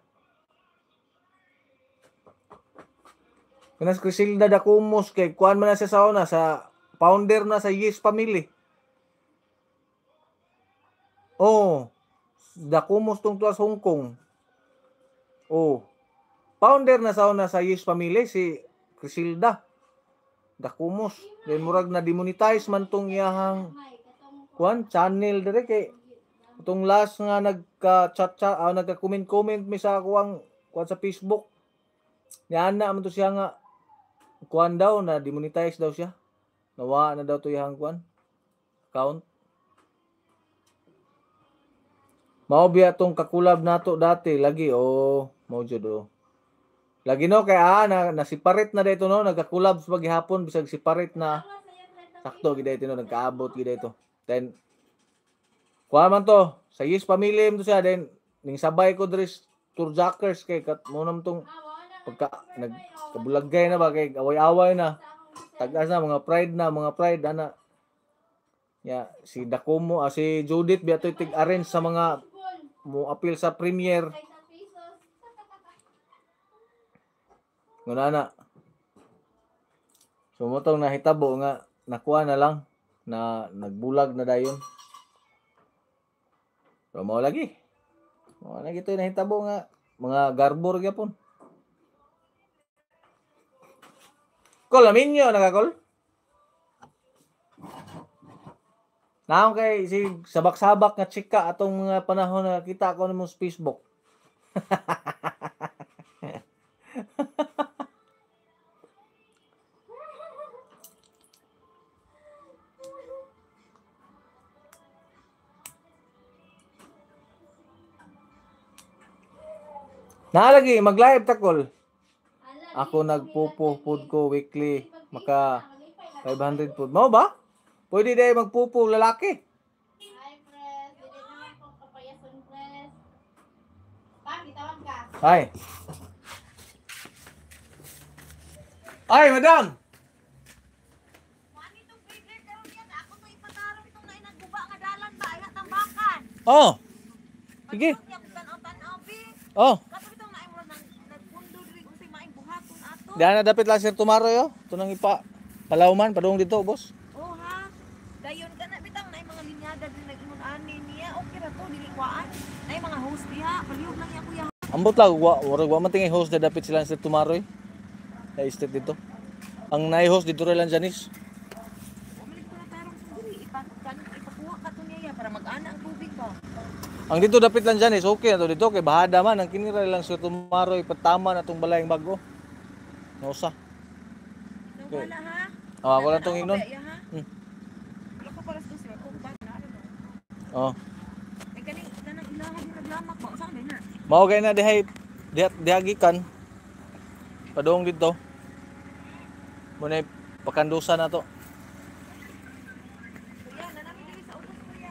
Kanas Crisilda Dacumos kay kuan man na siya sa una sa founder na sa Yes Family. Dacumos tong tuwas Hong Kong. Founder na sa una sa Yes Family si Crisilda Dacumos. Then murag na demonetize man tong iyahang kuan channel dire kay itong last nga nagka-chat nagka-comment mi sa kuang kuan sa Facebook. Yan na man to siya nga kuan daw na demonetize daw siya. Nawa na daw to iyahang kuan account. Mao biya tong kakulab nato dati lagi mao jud Lagi no kay nasiparit na dito no nagka-collab sa paghihapon bisag siparit na sakto gid dito no nagkaabot gid dito. Then kuha man to sa Yes Family mo to siya then ning sabay ko diri tour jackers kay kat mo nam tong pagka nagkabulagay na ba kay away-away na. Tagas na mga pride ana. Si Dacumo si Judith biya to tig-arrange sa mga mo appeal sa premiere. Nguna na. So mo tong nahitabo nga nakuha na lang na nagbulag na dayon. So mao lagi. Mao lagi to nahitabo nga mga garbor gyapon. Kol aminyo nakakol. Naon kay si sabak-sabak nga chika atong mga panahon na kita ko nimo sa Facebook. Nalagi mag-live takol. Ako nagpupo food ko weekly maka 500 food. Mao ba? Pwede day magpupo lalaki. Hi, Pres. Dili naman ko kapayason, Pres. Tawag ka. Ay. Ay, madam. Mani tong favorite karon yan. Ako to ipatarong itong nainagguba nga dalan ba ay tambakan. Oh. Sige. Oh. Kato bitong naay mo nagpundo diri unsay maing buhaton ato. Diyan na dapat lang sir tomorrow yo. Tunang ipa palawman padung dito, boss. Oh ha. Dayon kana bitang naay mga linyada diri nag-ingon ani niya. Okay ra to dili kwaan. Naay mga host diha. Palihog lang ya kuya. Ambot lang wa man tingay host na dapat sila sir tomorrow. Ay step dito. Ang nai-host dito lang Janice. Umalit ko na tarong sa diri ipakuha ka to niya para mag-ana ang tubig ba. Ang dito dapit lang dyan is okay na to dito kay bahada man ang kinira lang sa tumaroy patama na tong balayang bago. Nausa. So, wala ha? Ako lang tong inon. Ha? Hmm. Wala ko para sa sila kung ba na ano. Oh. Eh kaning kanang ilahan mo naglamak ba sa amin na. Mao kay na dihay dihagikan. Padung dito. Muna pakandusa na to. Kuya, nanami diri sa utos kuya.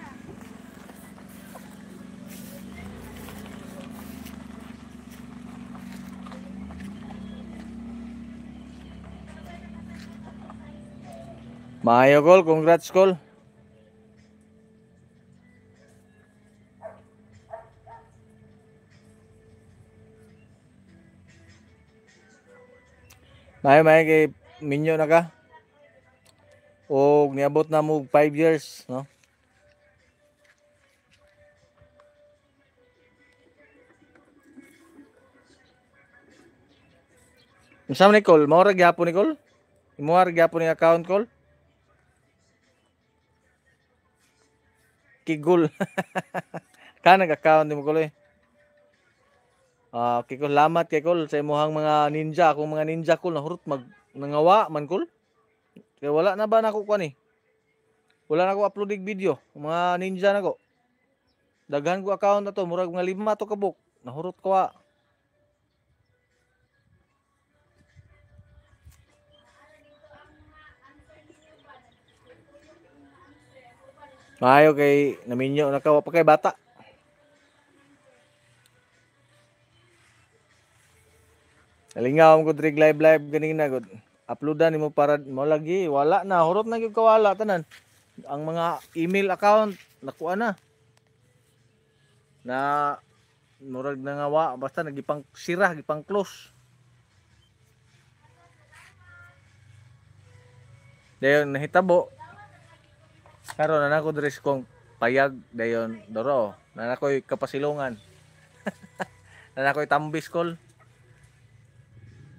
Maayo kol, congrats kol. Maayo kay minyo na ka. O niabot na mo 5 years, no? Unsa man ni call? Mao ra gyapon ni call? Imo ra gyapon ni account call? Kigul. Ka nag-account mo call eh. Okay kol, salamat kay kol sa imong mga ninja, akong mga ninja kol nahurot nangawa man kol. Kay wala na ba nako kuan eh. Wala na ako upload og video, mga ninja nako. Daghan ko account na to, murag mga 5 to kabuk. Nahurot ko wa. Maayo kay naminyo na ka wa pa kay bata. Nalingaw ko drig live ganina gud. Uploadan nimo para mo lagi wala na hurot na gyud kawala tanan. Ang mga email account nakuha na. Na murag nangawa basta nagipang sira, gipang close. Dayon nahitabo. Karon na ko dress kong payag dayon doro. Na ko'y kapasilungan. Na ko'y tambis kol.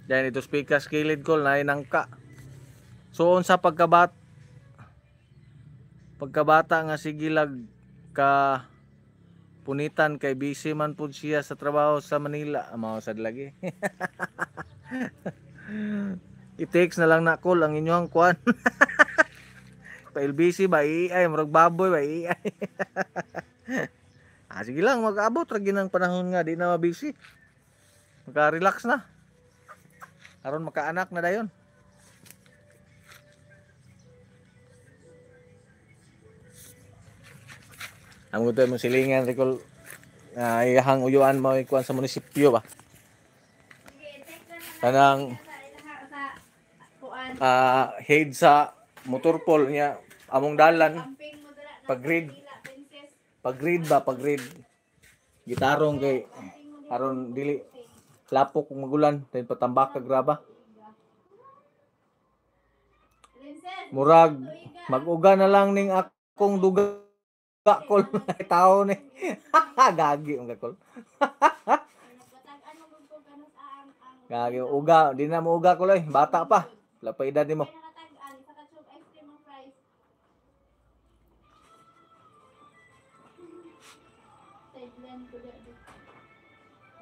Yan ito speaker skilled call na inangka. So unsa pagkabata nga sigilag ka punitan kay busy man pud siya sa trabaho sa Manila. Mao sad lagi. I-text na lang na call ang inyong kuan. Pa LBC ba AI murag baboy ba AI. Sige lang mag-abot ra ginang panahon nga di na mabisi. Magka-relax na. Aron makaanak na dayon. Amo to mo silingan recall iyahang uyuan mo ikuan sa munisipyo ba. Kanang head sa motorpol niya among dalan pag-grade gitarong kay aron dili lapok kung magulan then patambak ka graba murag mag-uga na lang ning akong duga kol tao ni gagi ang kol gagi uga di na mo uga kol bata pa lapay edad nimo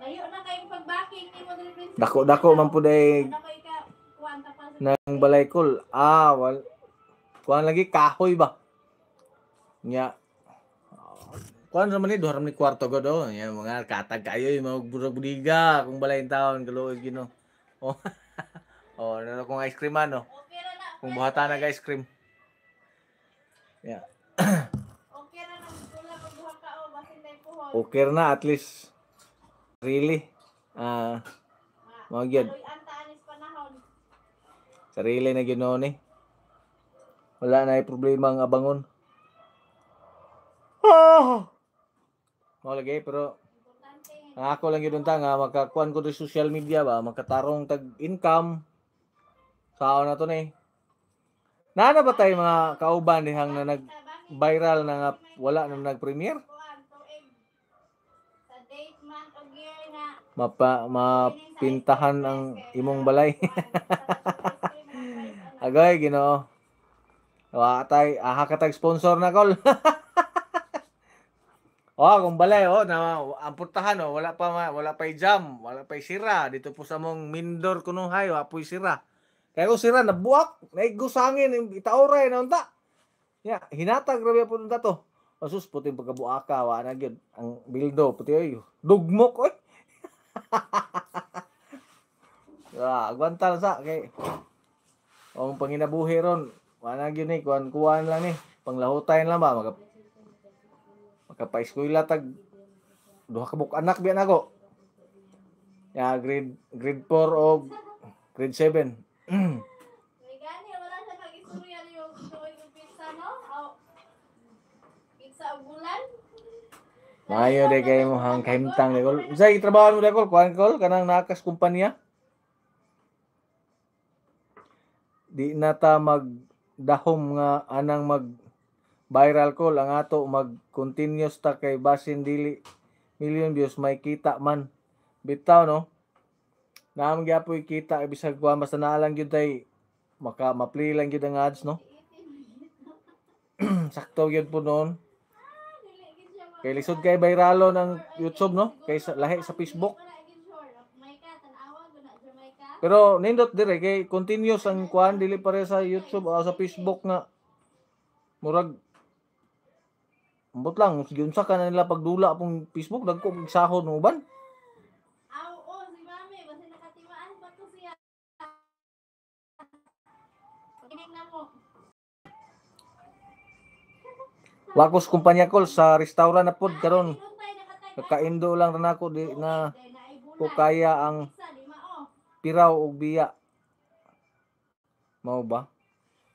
layo na kayong pag-backing ni mo diri. Dako man pud ay nang balay kol. Kuan lagi kahoy ba. Nya. Kuan ra man ni duharam ni kwarto go do. Nya mga katag kayo mga budiga kung balay taon kaluoy gino. Oh. Oh, nano kung ice cream ano. Okay ra na. Kung buhatan nag ice cream. Yeah. Okay ra na wala pagbuha ka o basin tay puhon. Okay na at least. Really? Mga gyud. Sarili na ginoon ni. Wala na ay problema ang abangon. Mo lagi pero ako lang yun nga makakuan ko sa social media ba makatarong tag income. Sao na to ni. Nana ba tay mga kauban dihang na nag viral na nga wala na nag-premiere? Mapintahan ang imong balay. Agay Ginoo. Wa tay aha ka tag sponsor na kol. Oh, kung balay na ang puntahan wala pa jam, wala pa sira dito po sa mong Mindor kunuhay wa po sira. Kaya kung sira nabuak, naigusangin itaoray na unta. Ya, hinatag grabe po unta to. Asus puti pagkabuaka wa na gyud ang bildo puti ay dugmok oy. Agwanta lang sa kay ang panginabuhi ron. Wa na gyud ni kuan lang ni. Panglahutayan lang ba makapaeskwela tag duha ka buk anak biyan ako. Ya grade 4 o grade 7. May gani, wala siya mag-istorya niyo yung pizza, no? Pizza o bulan? Mayo de kay mo hang kahimtang de kol. Say trabaho mo de kol, kuan kol kanang nakas kumpanya. Di na ta magdahom nga anang mag viral call ang ato mag continuous ta kay basin dili million views may kita man. Bitaw no. Naam gyapoy kita bisag kuan basta naa lang gyud tay ma-play lang gyud ang ads no. Sakto gyud po noon. Kay lisod kay viralo ng YouTube no, kay lahi sa Facebook. Pero nindot dire kay continuous ang kuan dili pare sa YouTube o sa Facebook nga murag ambot lang giunsa ka na nila pagdula pong Facebook dagko og sahod mo uban. Oo, si Mami, basta nakatimaan pa to siya. Kinig na mo. Wakos kumpanya kol sa restaurant na pod karon. Kakaindo lang ran ako di na ko kaya ang piraw og biya. Mao ba?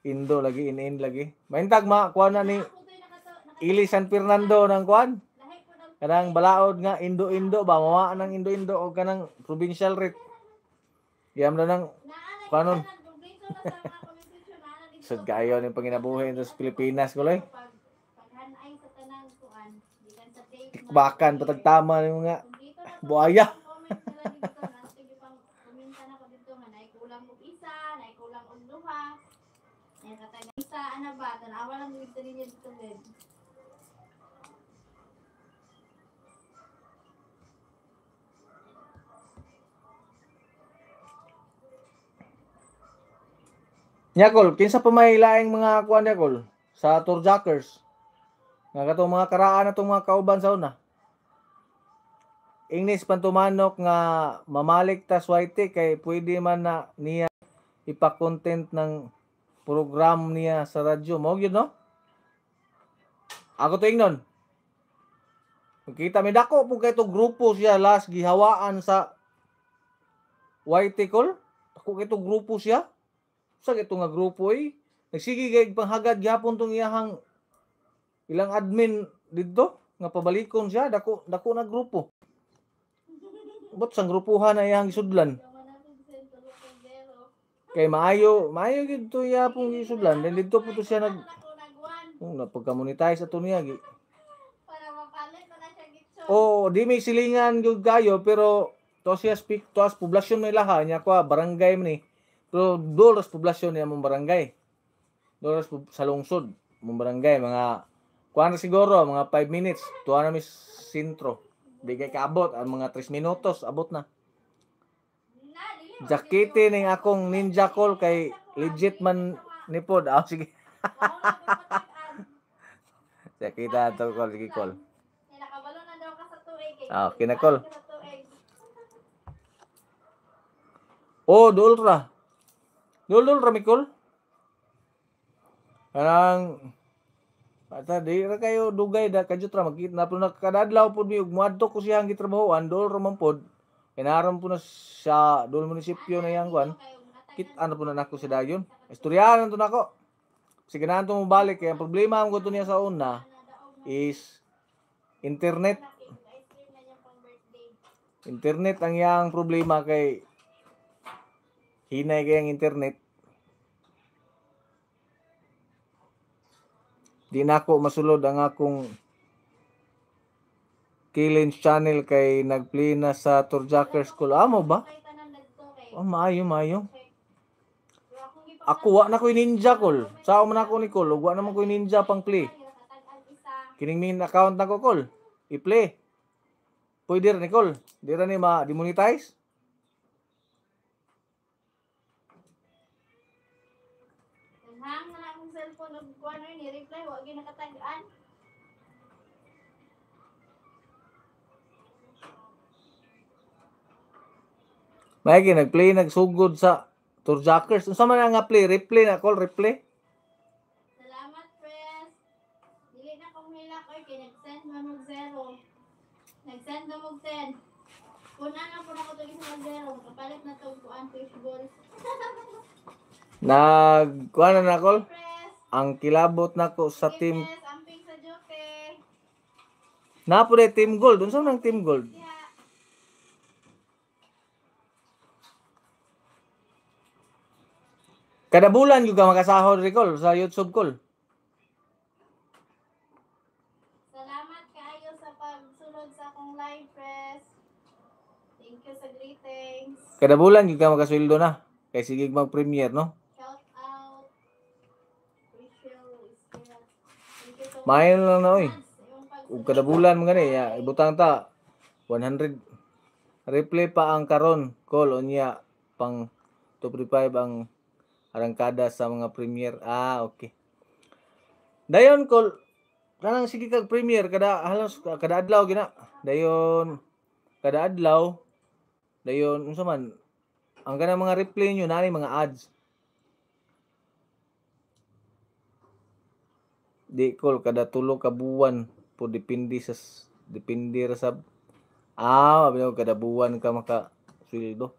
Indo lagi in lagi. Maintag kuan na ni Ili San Fernando ng kuan. Kanang balaod nga Indo-Indo ba mawa nang Indo-Indo o kanang provincial rate. Yam na nang kanon. Sud kayo ni panginabuhi sa Pilipinas kuloy. Tikbakan patag tama ni mga buaya. Ano ba? Tanawa lang dito ninyo dito din. Nyakol, kinsa pa may laing mga kuan nyakol sa tour jackers. Nga katong mga karaan na itong mga kauban sa una. Ingnis pantumanok nga mamalik ta swerte kay pwede man na niya ipa-content ng program niya sa radyo. Mao gyud no? Ako to ingnon. Kita mi dako po kay to grupo siya last gihawaan sa YT call. Ako kay to grupo siya. Sa ito nga grupo eh. Nagsige kay panghagad gyapon tong iyahang ilang admin didto nga pabalikon siya dako na grupo. Bot sang grupuhan na iyang isudlan. Kay maayo gid to iya pong isudlan. Then didto po to siya napagka-monetize ato niya. Para mapalit na siya gitso. Oh, di may silingan gyud kayo pero to siya speak to as poblasyon may laha niya kwa barangay man ni. Pero doras poblasyon niya mong barangay. Doras sa lungsod mong barangay mga kuan siguro mga 5 minutes tuwa na mi sentro. Di kay kaabot ang mga 3 minutos abot na. Jakite ning akong ninja call kay legit man ni pod. Sige. Jakita to call sige call. Nakabalo na daw ka sa tuig. Kinakol. Oh, dulra. Dulra mi call. Kanang ata di ra kayo dugay da kadyo tra magkita na pud nakadadlaw pud mi ug moadto ko siya ang gitrabahoan dol ra man pod. Kinaram po na sa dol munisipyo na yang kwan. Kit ano po na nako si dayon. Istoryahan to nako. Sige na to mo balik kay ang problema ang gusto niya sa una is internet. Internet ang yang problema kay hinay kay ang internet. Di na ako masulod ang akong Kilins channel kay nagplay na sa Turjacker School. Amo ba? Oh, maayo. Ako wa na ko'y ninja call. Sao man ako ni call. Wa naman ko'y ninja pang play. Kining main account na ko call. i-play. Pwede rin, Nicole. Di rin ma-demonetize. Hang na akong cellphone of kuan ni reply wa gyud nakatagaan. May nag-play nagsugod sa Turjackers. Unsa man nga play? Replay na, call replay. Salamat, press. Dili na kong hilak oy kay nag-send man og 0. Nag-send na mo 10. Kuna na po ako to isang 0. Kapalit na to kuan fishball. Kuan na call. Press. Ang kilabot nako sa team. Press amping sa joke. Napo na team gold. Unsa nang team gold? Diha. Kada bulan yung ka makasahod, Ricol, sa YouTube call. Salamat kaayo sa pagsulod sa akong live, press. Thank you sa greetings. Kada bulan yung ka makasweldo na. Kaya sige mag-premiere, no? Shout out. Rachel Isabel. Thank you so much. Mayon lang na, oy. Yung pagsulod Ug kada bulan mo gani, ya, ibutang ta 100 replay pa ang karon call unya pang 235 ang arangkada sa mga premiere. Okay. Dayon call kanang sige kag premiere kada halos kada adlaw gina. Dayon kada adlaw dayon unsa man ang kanang mga replay nyo nani mga ads. Di call kada tulo ka buwan po depende ra sa abi ko kada buwan ka maka sweldo.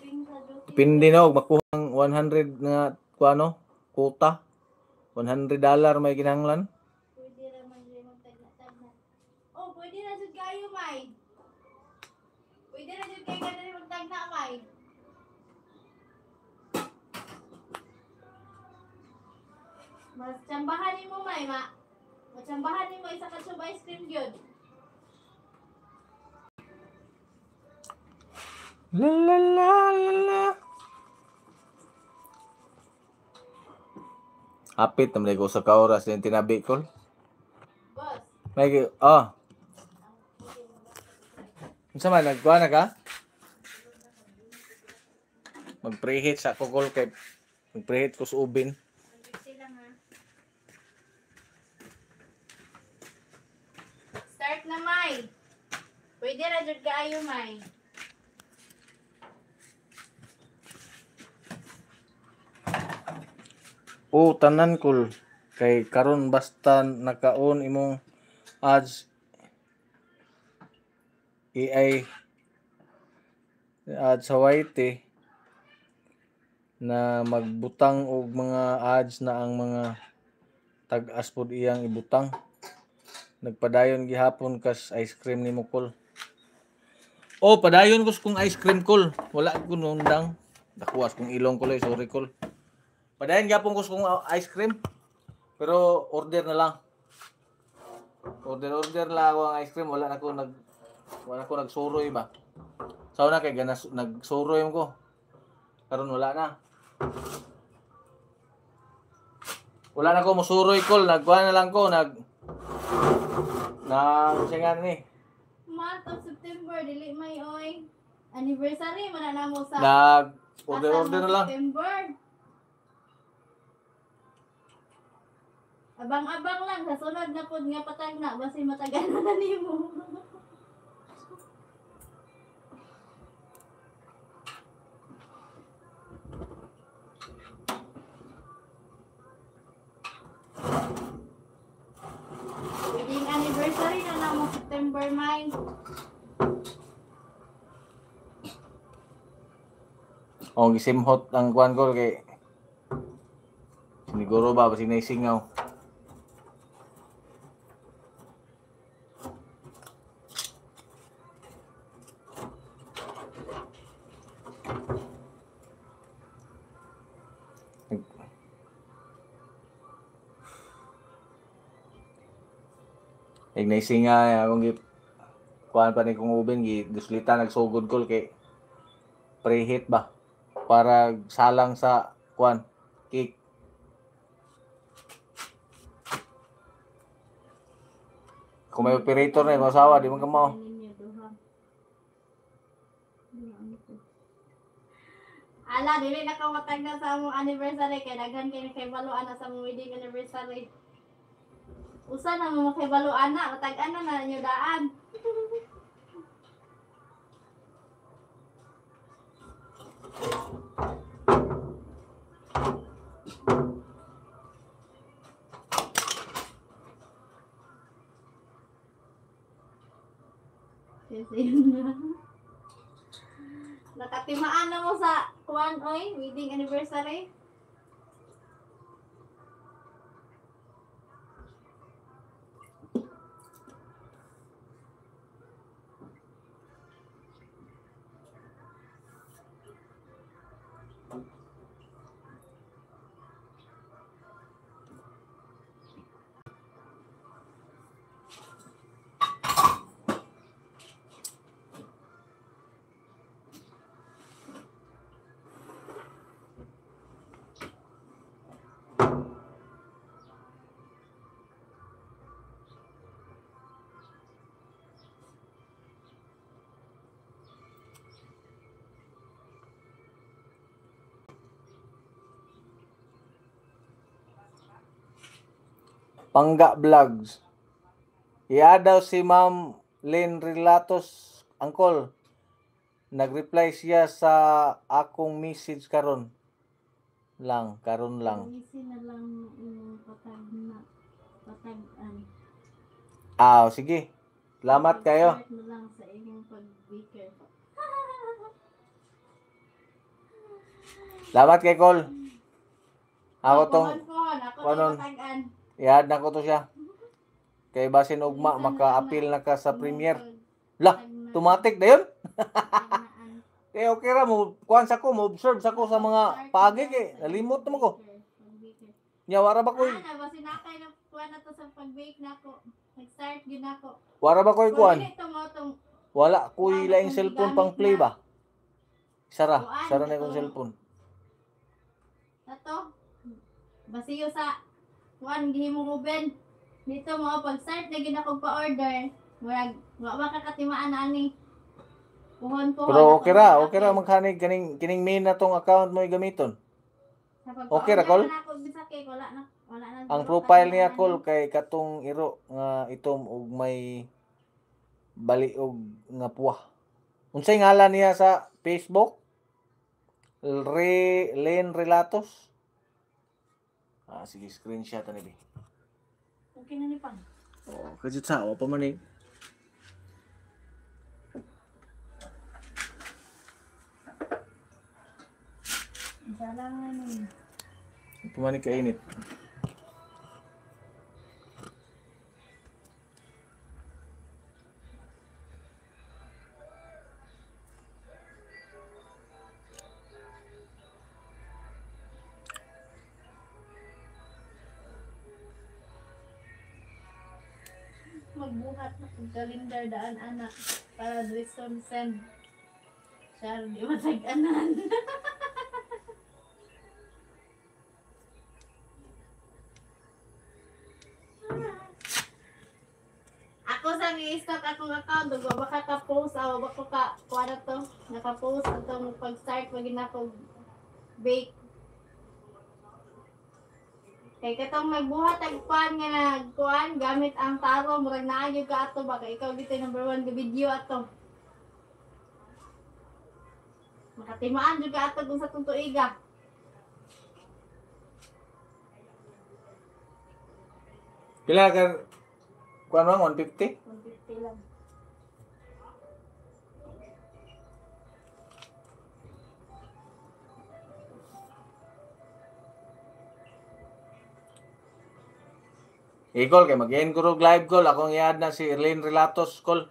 amping sa joke. Depende na og makuha ang 100 nga kuano quota. $100 may kinahanglan. Pwede raman din magtagna-tagna. Oh, pwede na jud kayo, May. Pwede na jud kayo ganun magtagna, May. Mas tsambahan ni mo, May, ma. Matsambahan ni mo isa ka tube ice cream gyud. La la la la la. Apit naman ko sa kauras yung tinabi ko. Boss. May unsa man nagkuha na ka? Mag-preheat sa kukol kay mag-preheat ko sa ubin. Sila nga. Start na, May. Pwede ra jud kaayo, May. Tanan kul kay karon basta nakaon imong ads AI ads sa YT na magbutang og mga ads na ang mga tag-as pod iyang ibutang. Nagpadayon gihapon kas ice cream nimo kul. Padayon ko kung ice cream kul. Wala ko nundang. Dakuwas kong ilong ko sorry kul. Padayon gihapon ko kung ice cream. Pero order na lang. Order lang ako ang ice cream. Wala na ko nagsuroy ba. Sa una kay ganas nagsuroy ko. Karon wala na. Wala na ko musuroy kol, nagkuha na lang ko singan ni. Month of September, dili may oy. Anniversary man na mo sa Order na lang. September. Abang-abang lang sa sunod na pod nga patagna basi matagal na nimo. Wedding anniversary na namo September 9. Gisimhot ang kuan ko kay siguro ba basi naisingaw. Naisinga akong kuan pa ni kong ubin giduslita nagsugod ko kay preheat ba para salang sa kuan cake. Kung may operator na yung asawa, di man ka mao. Ala, dili na ka matag na sa among anniversary kay daghan kay baluan na sa among wedding anniversary. Usa na mo kay baluan na, matag-an na inyo daan. Nakatimaan na mo sa kuan oy, wedding anniversary. Pangga Vlogs. Iya daw si Ma'am Lynn Relatos, Angkol. Nag-reply siya sa akong message karon lang. Isin na lang yung patag-an. Sige. Salamat kayo. Start na lang sa imong pag-baker. Salamat kay Col. Ako tong Ako Wanon. patag-an. iad na ko to siya. Kay basin ugma maka-appeal na ka sa premier. La, tumatik dayon. Eh okay ra mo kuan sa ko, mo observe sa ko sa mga paagi kay nalimot naman ko. Nya wara ba koy Basin nakay na kuan na to sa pag-bake na ako. Nag-start gyud ako. wara ba koy kuan? Ito mo tong Wala koy laing cellphone pang play ba? Sara na yung cellphone. Ato. Basiyo sa kuan gihimo oven. Dito mo pag-start na gyud ako pa-order. Murag wa ba ka katimaan na ani. Puhon. Pero okay ra magkanig kining main na tong account mo gamiton. Okay ra, Col? Wala na. Ang profile niya Col kay katong iro nga itom og may baliog nga puwa. Unsay ngalan niya sa Facebook? Len Relatos. Sige, screenshot ani bi. Okay na ni Pang. Kajut sa wa pa man ni. Salangan ni. Pumani kainit. Magbuhat na kung kalendar daan anak para Driston send. Siya di matag-anan. Ako sa ni-stock akong account, ba ka ka-post, ba ko ka, kuwara to, naka-post, itong pag-start, maging ako bake. Kay katong magbuhat ang kuan nga nagkuan gamit ang taro, murag naagyo ka ato, baka ikaw dito number 1 ka video ato. Makatimaan jud ka ato kung sa tong tuiga. Pila ka kuan mo 150? 150 lang. Col kay mag-end ko live call akong iad na si Erlene Relatos Col.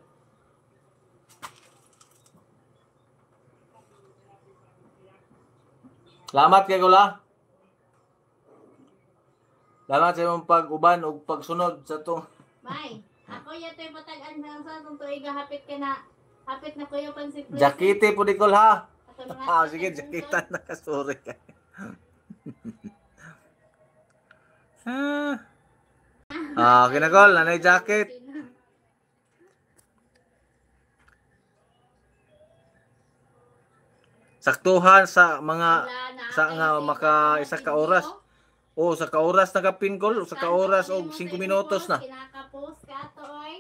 Salamat kay Col ha. Salamat sa imong pag-uban ug pagsunod sa to. May, ako yato'y matag-an sa tong tuiga, hapit na ko yung pansip. Jakite po di Col ha. Ato mga Sige, jakitan na ka sorry ka. Kinagol, nanay jacket. saktuhan sa mga Wala na sa kayo nga sa maka iba isa mga ka oras. video. O sa ka oras na ka pin call, sa ka Stand oras up og mo 5 sa imong minutos post, na. kinaka-post ka to oy.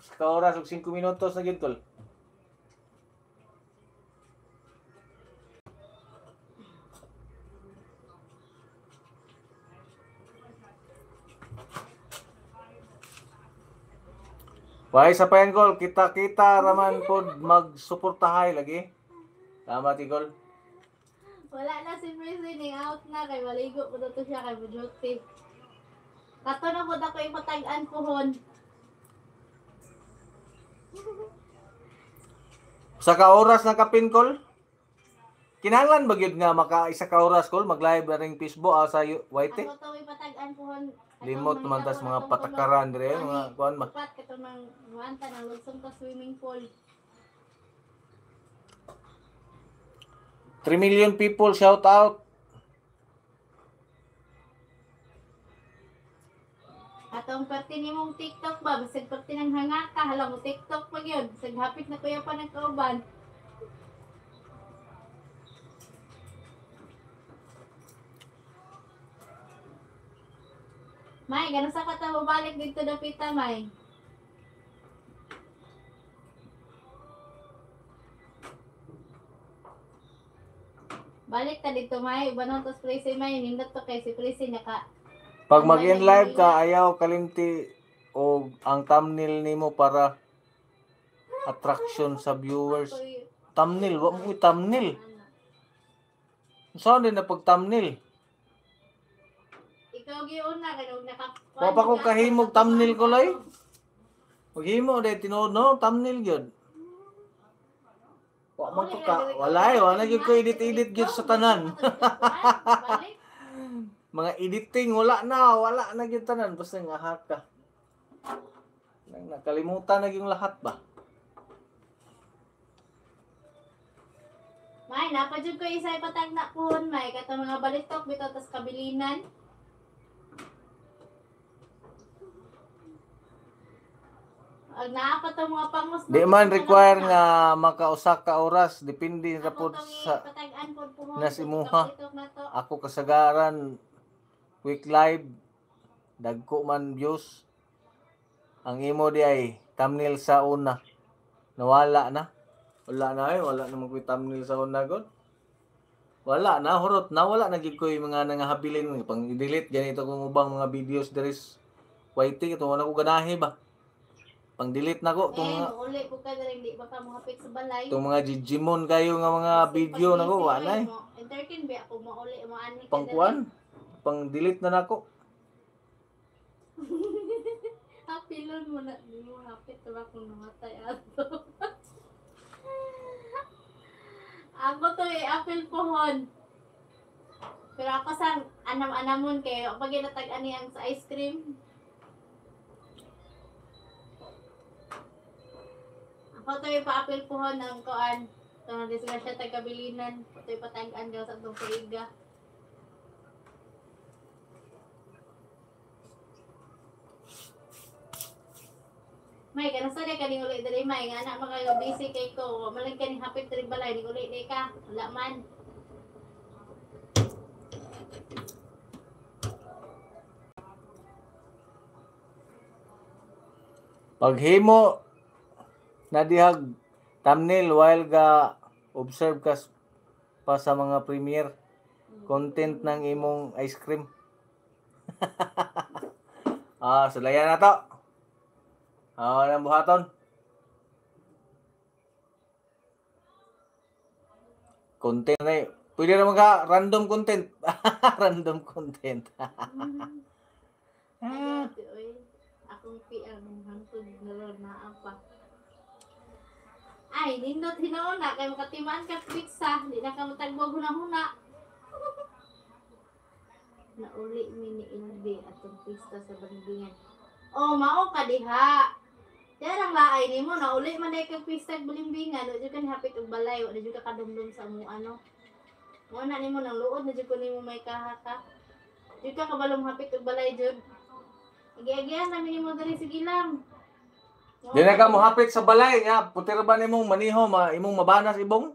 Sa ka oras og 5 minutos na gyud tol. Why sa payan call, kita-kita raman pod magsuportahay lagi. Tama ti call. Wala na si Prissy, out na kay maligo po to siya kay duty. Kato na po ako ipatag-an pohon. Sa ka oras na ka pin call. Kinahanglan ba gyud nga maka isa ka oras call mag-live na ring Facebook sa YT? Ako to ipatag-an pohon. Limot naman tas mga patakaran dire mga kuan ba. Upat kato ng muanta ng lugsong ka swimming pool. 3 million people shout out. Atong perti ni mong TikTok ba, bisag perti ng hanga ka, hala mo TikTok pa yun. Bisag hapit na kuya pa ng kauban. May, ganun sa kata mo balik dito dapita, May. Balik ta dito, May. Iba nung tos Prissy, May. Nindot to kay si Prissy naka... Pag mag-in live ka ayaw kalimti o ang thumbnail nimo para attraction sa viewers. Thumbnail, wa mo thumbnail. Saan din na pag thumbnail? Ikaw giyon na, ganun naka... Wa pa ko kahimog thumbnail ko lay. Maghimo day tinuod no thumbnail gyud. Wa man ko ka wala gyud ko edit gyud sa tanan. Balik. Mga editing wala na gyud tanan basta nga hack ka. Nakalimutan na yung lahat ba? May, napadjud ko isa ipatag na pohon, May. Kato mga balitok, bito, tas kabilinan. Ag naa pa to mga pangos. Di man require nga makausa ka oras depende ra pod sa patagan pod pohon. nasimuha. Balitok na to. Ako kasagaran quick live dagko man views. Ang imo di ay thumbnail sa una. Nawala na. Wala na wala na magkuy thumbnail sa una god. Wala na hurot na wala na gid ko yung mga nangahabilin pang i-delete ganito kung ubang mga videos there's YT ito na ko ganahe ba. Pang delete na ko tong mga uli ko ka diri di baka mo hapit sa balay. tong mga Digimon kayo nga mga video na ko wala na. Entertain ba ako mo uli mo ani ka Pang kuan, pang delete na nako. Hapilon mo na di mo hapit ba kung namatay ato. Ako to apil pohon. Pero ako sa anam-anamon kayo pag ginatag-ani ang sa ice cream. Ako to pa-apil pohon ng kuan. Ito na disgrasya taga-bilinan. Ito patag-an daw sa itong kaiga. May ganun sa ka ning uli diri may nga anak makayo busy kay ko malang kaning hapit diri balay ning uli di ka wala man. Paghimo na dihag thumbnail while ga observe ka pa sa mga premiere content ng imong ice cream. Sulayan na to. Nang buhaton. Content na pwede naman ka random content. Random content. Ay, oy. Akong PR ng hantod na na apa. Ay, nindot hinauna kay makatimaan ka pizza, di na ka matagbog huna-huna. Nauli mi ni Ilde atong pista sa Bandingan. Oh, mao ka diha. Jarang laay nimo nauli man day kag pista sa Balimbingan, do jud kan hapit og balay, wa jud ka kadumdum sa mo ano. Mo na nimo nang luod na jud ko nimo may kahaka. Jud ka kabalong hapit og balay jud. Agi-agian na nimo diri sige lang. Di na ka mo hapit sa balay nga putira ba nimong maniho imong mabanas ibong?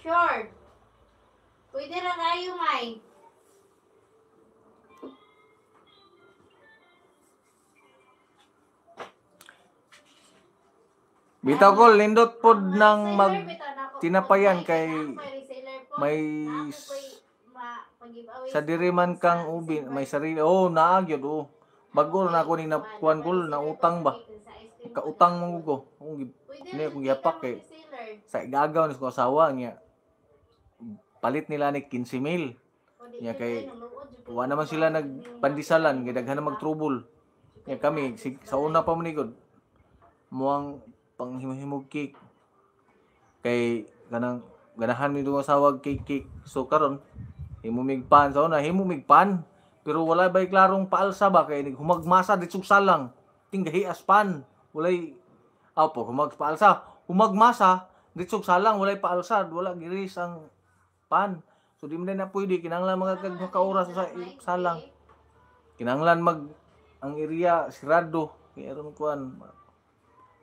Short. Pwede ra kayo, May. Bitaw ko, lindot pod ng tinapayan kay may sa diriman kang ubin, may sarili. Oh, naagyod oh. Bago na ako ni nakuan ko na utang ba. Kautang mo ko. Ni akong yapak kay sa igagaw ni ko asawa niya. Palit nila ni 15,000. Niya kay wa naman sila nagpandisalan kay daghan na magtrubol. Niya kami sa una pa manigod. Muang panghimog cake. Kay kanang ganahan mi duwa sawag cake. So karon himumig pan sa una, himumig pan. Pero wala bay klarong paalsa ba kay humagmasa ditsug salang. Tinggahi aspan. Walay po humagpaalsa. Humagmasa ditsug salang walay paalsa, wala giris ang pan. So di man na pwede kinahanglan mga kauras sa salang. Kinahanglan ang area sirado kay aron kuan.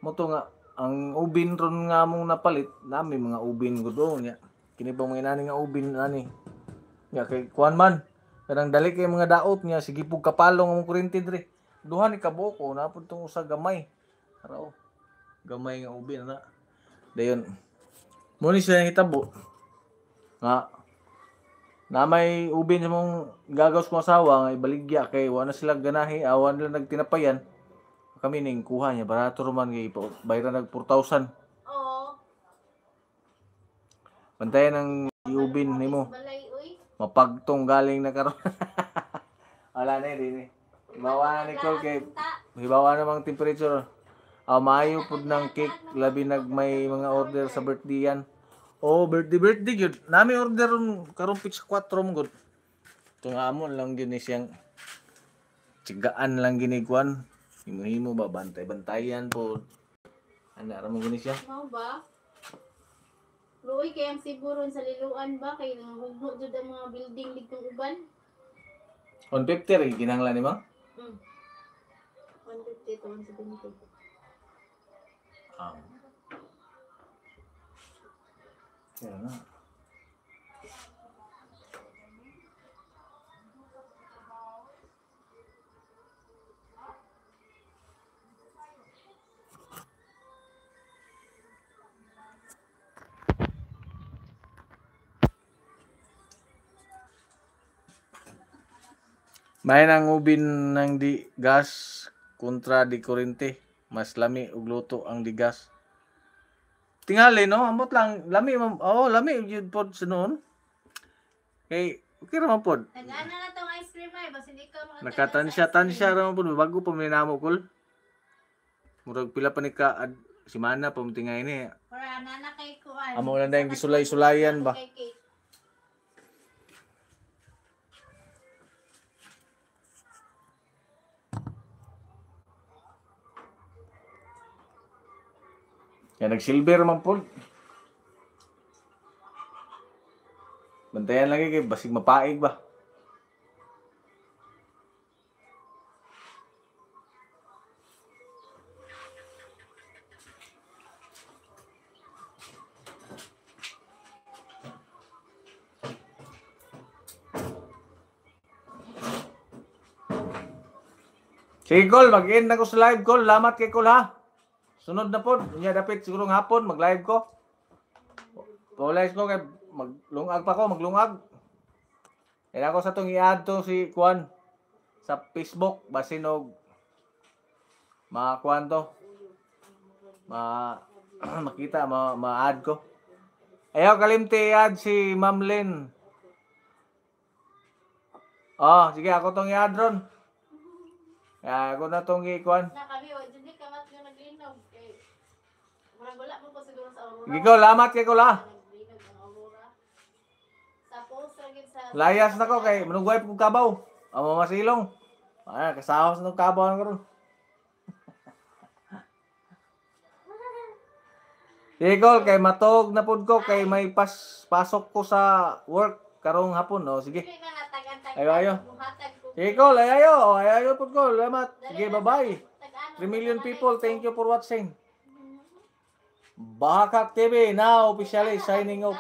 Moto nga ang ubin ron nga mong napalit, nami mga ubin ko do nya. Kini pa mga inani nga ubin ani. Nya kay kuan man. Kanang dali kay mga daot niya sige pug kapalong ang kuryente dire. Duha ni kaboko na pud tong usa gamay. Araw. Gamay nga ubin na. Dayon. Mo ni siya hitabo. Nga na may ubin sa mong gagaws mo asawa nga ibaligya kay wa na sila ganahi, awan nila nagtinapayan. Kami ning kuha niya barato man kay bayran nag 4,000. Oo. Bantayan ang iubin nimo. Balay, uy. Mapagtong galing na karon. Wala na din. Hibawa na ni Cole kay hibawa namang temperature. Maayo pud ng cake labi may mga order sa birthday yan. Oh, birthday gyud. Nami order karon pizza 4 mo gud. Ito nga amon lang gyud ni siyang tigaan lang ginikuan. Himo ba bantay-bantayan po. Ana ra mo gani siya? Mao ba? Luoy kay ang siguron sa liluan ba kay nanghugno jud ang mga building didtong uban. On 50 rin kinahanglan nimo? 150 to 170. Kaya na. May nang ubin ng di gas kontra di kuryente. Mas lami og luto ang di gas. Tingali no, amot lang lami lami jud pod sa noon. Kay okay ra man pod. Nag-ana na tong ice cream ay basta hindi ka mga Nakatansya ra man pod bago pa minamo kol. Murag pila pa ni ka simana pa tingay ni. para nana kay kuan. Amo lang dayong gisulay-sulayan ba. Yan nag-silver man po. Bantayan lagi kay basig mapaig ba. Sige Col, mag-end na ko sa live Col. Lamat kay Col ha. Sunod na po, niya dapat siguro hapon mag-live ko. Paulize ko kay maglungag pa ko, maglungag. Kaya ako sa tong i-add to si Kuan sa Facebook basin og ma-kuan to. Makita, ma-add ko. Ayaw kalimti i-add si Ma'am Lynn. Oh, sige ako tong i-add ron. Kaya ako na tong i-kuan. Na kami o dili kamat nga naglinog kay murag wala mo ko siguro sa Aurora. Sige ko, lamat kay ko la. Naglinog ang Aurora. Sa post ra gid sa Layas na ko kay manugway pug kabaw. Amo masilong. Kasahos ng kabaw na karon. Sige kay matog na pud ko kay may pasok ko sa work karong hapon no. Sige. Dili na natagan-tagan. Ayo. Buhatag ko. Sige Col, ayayo pud ko. Lamat. Sige, bye-bye. 3 million people, thank you for watching. Bahakak TV now officially signing off.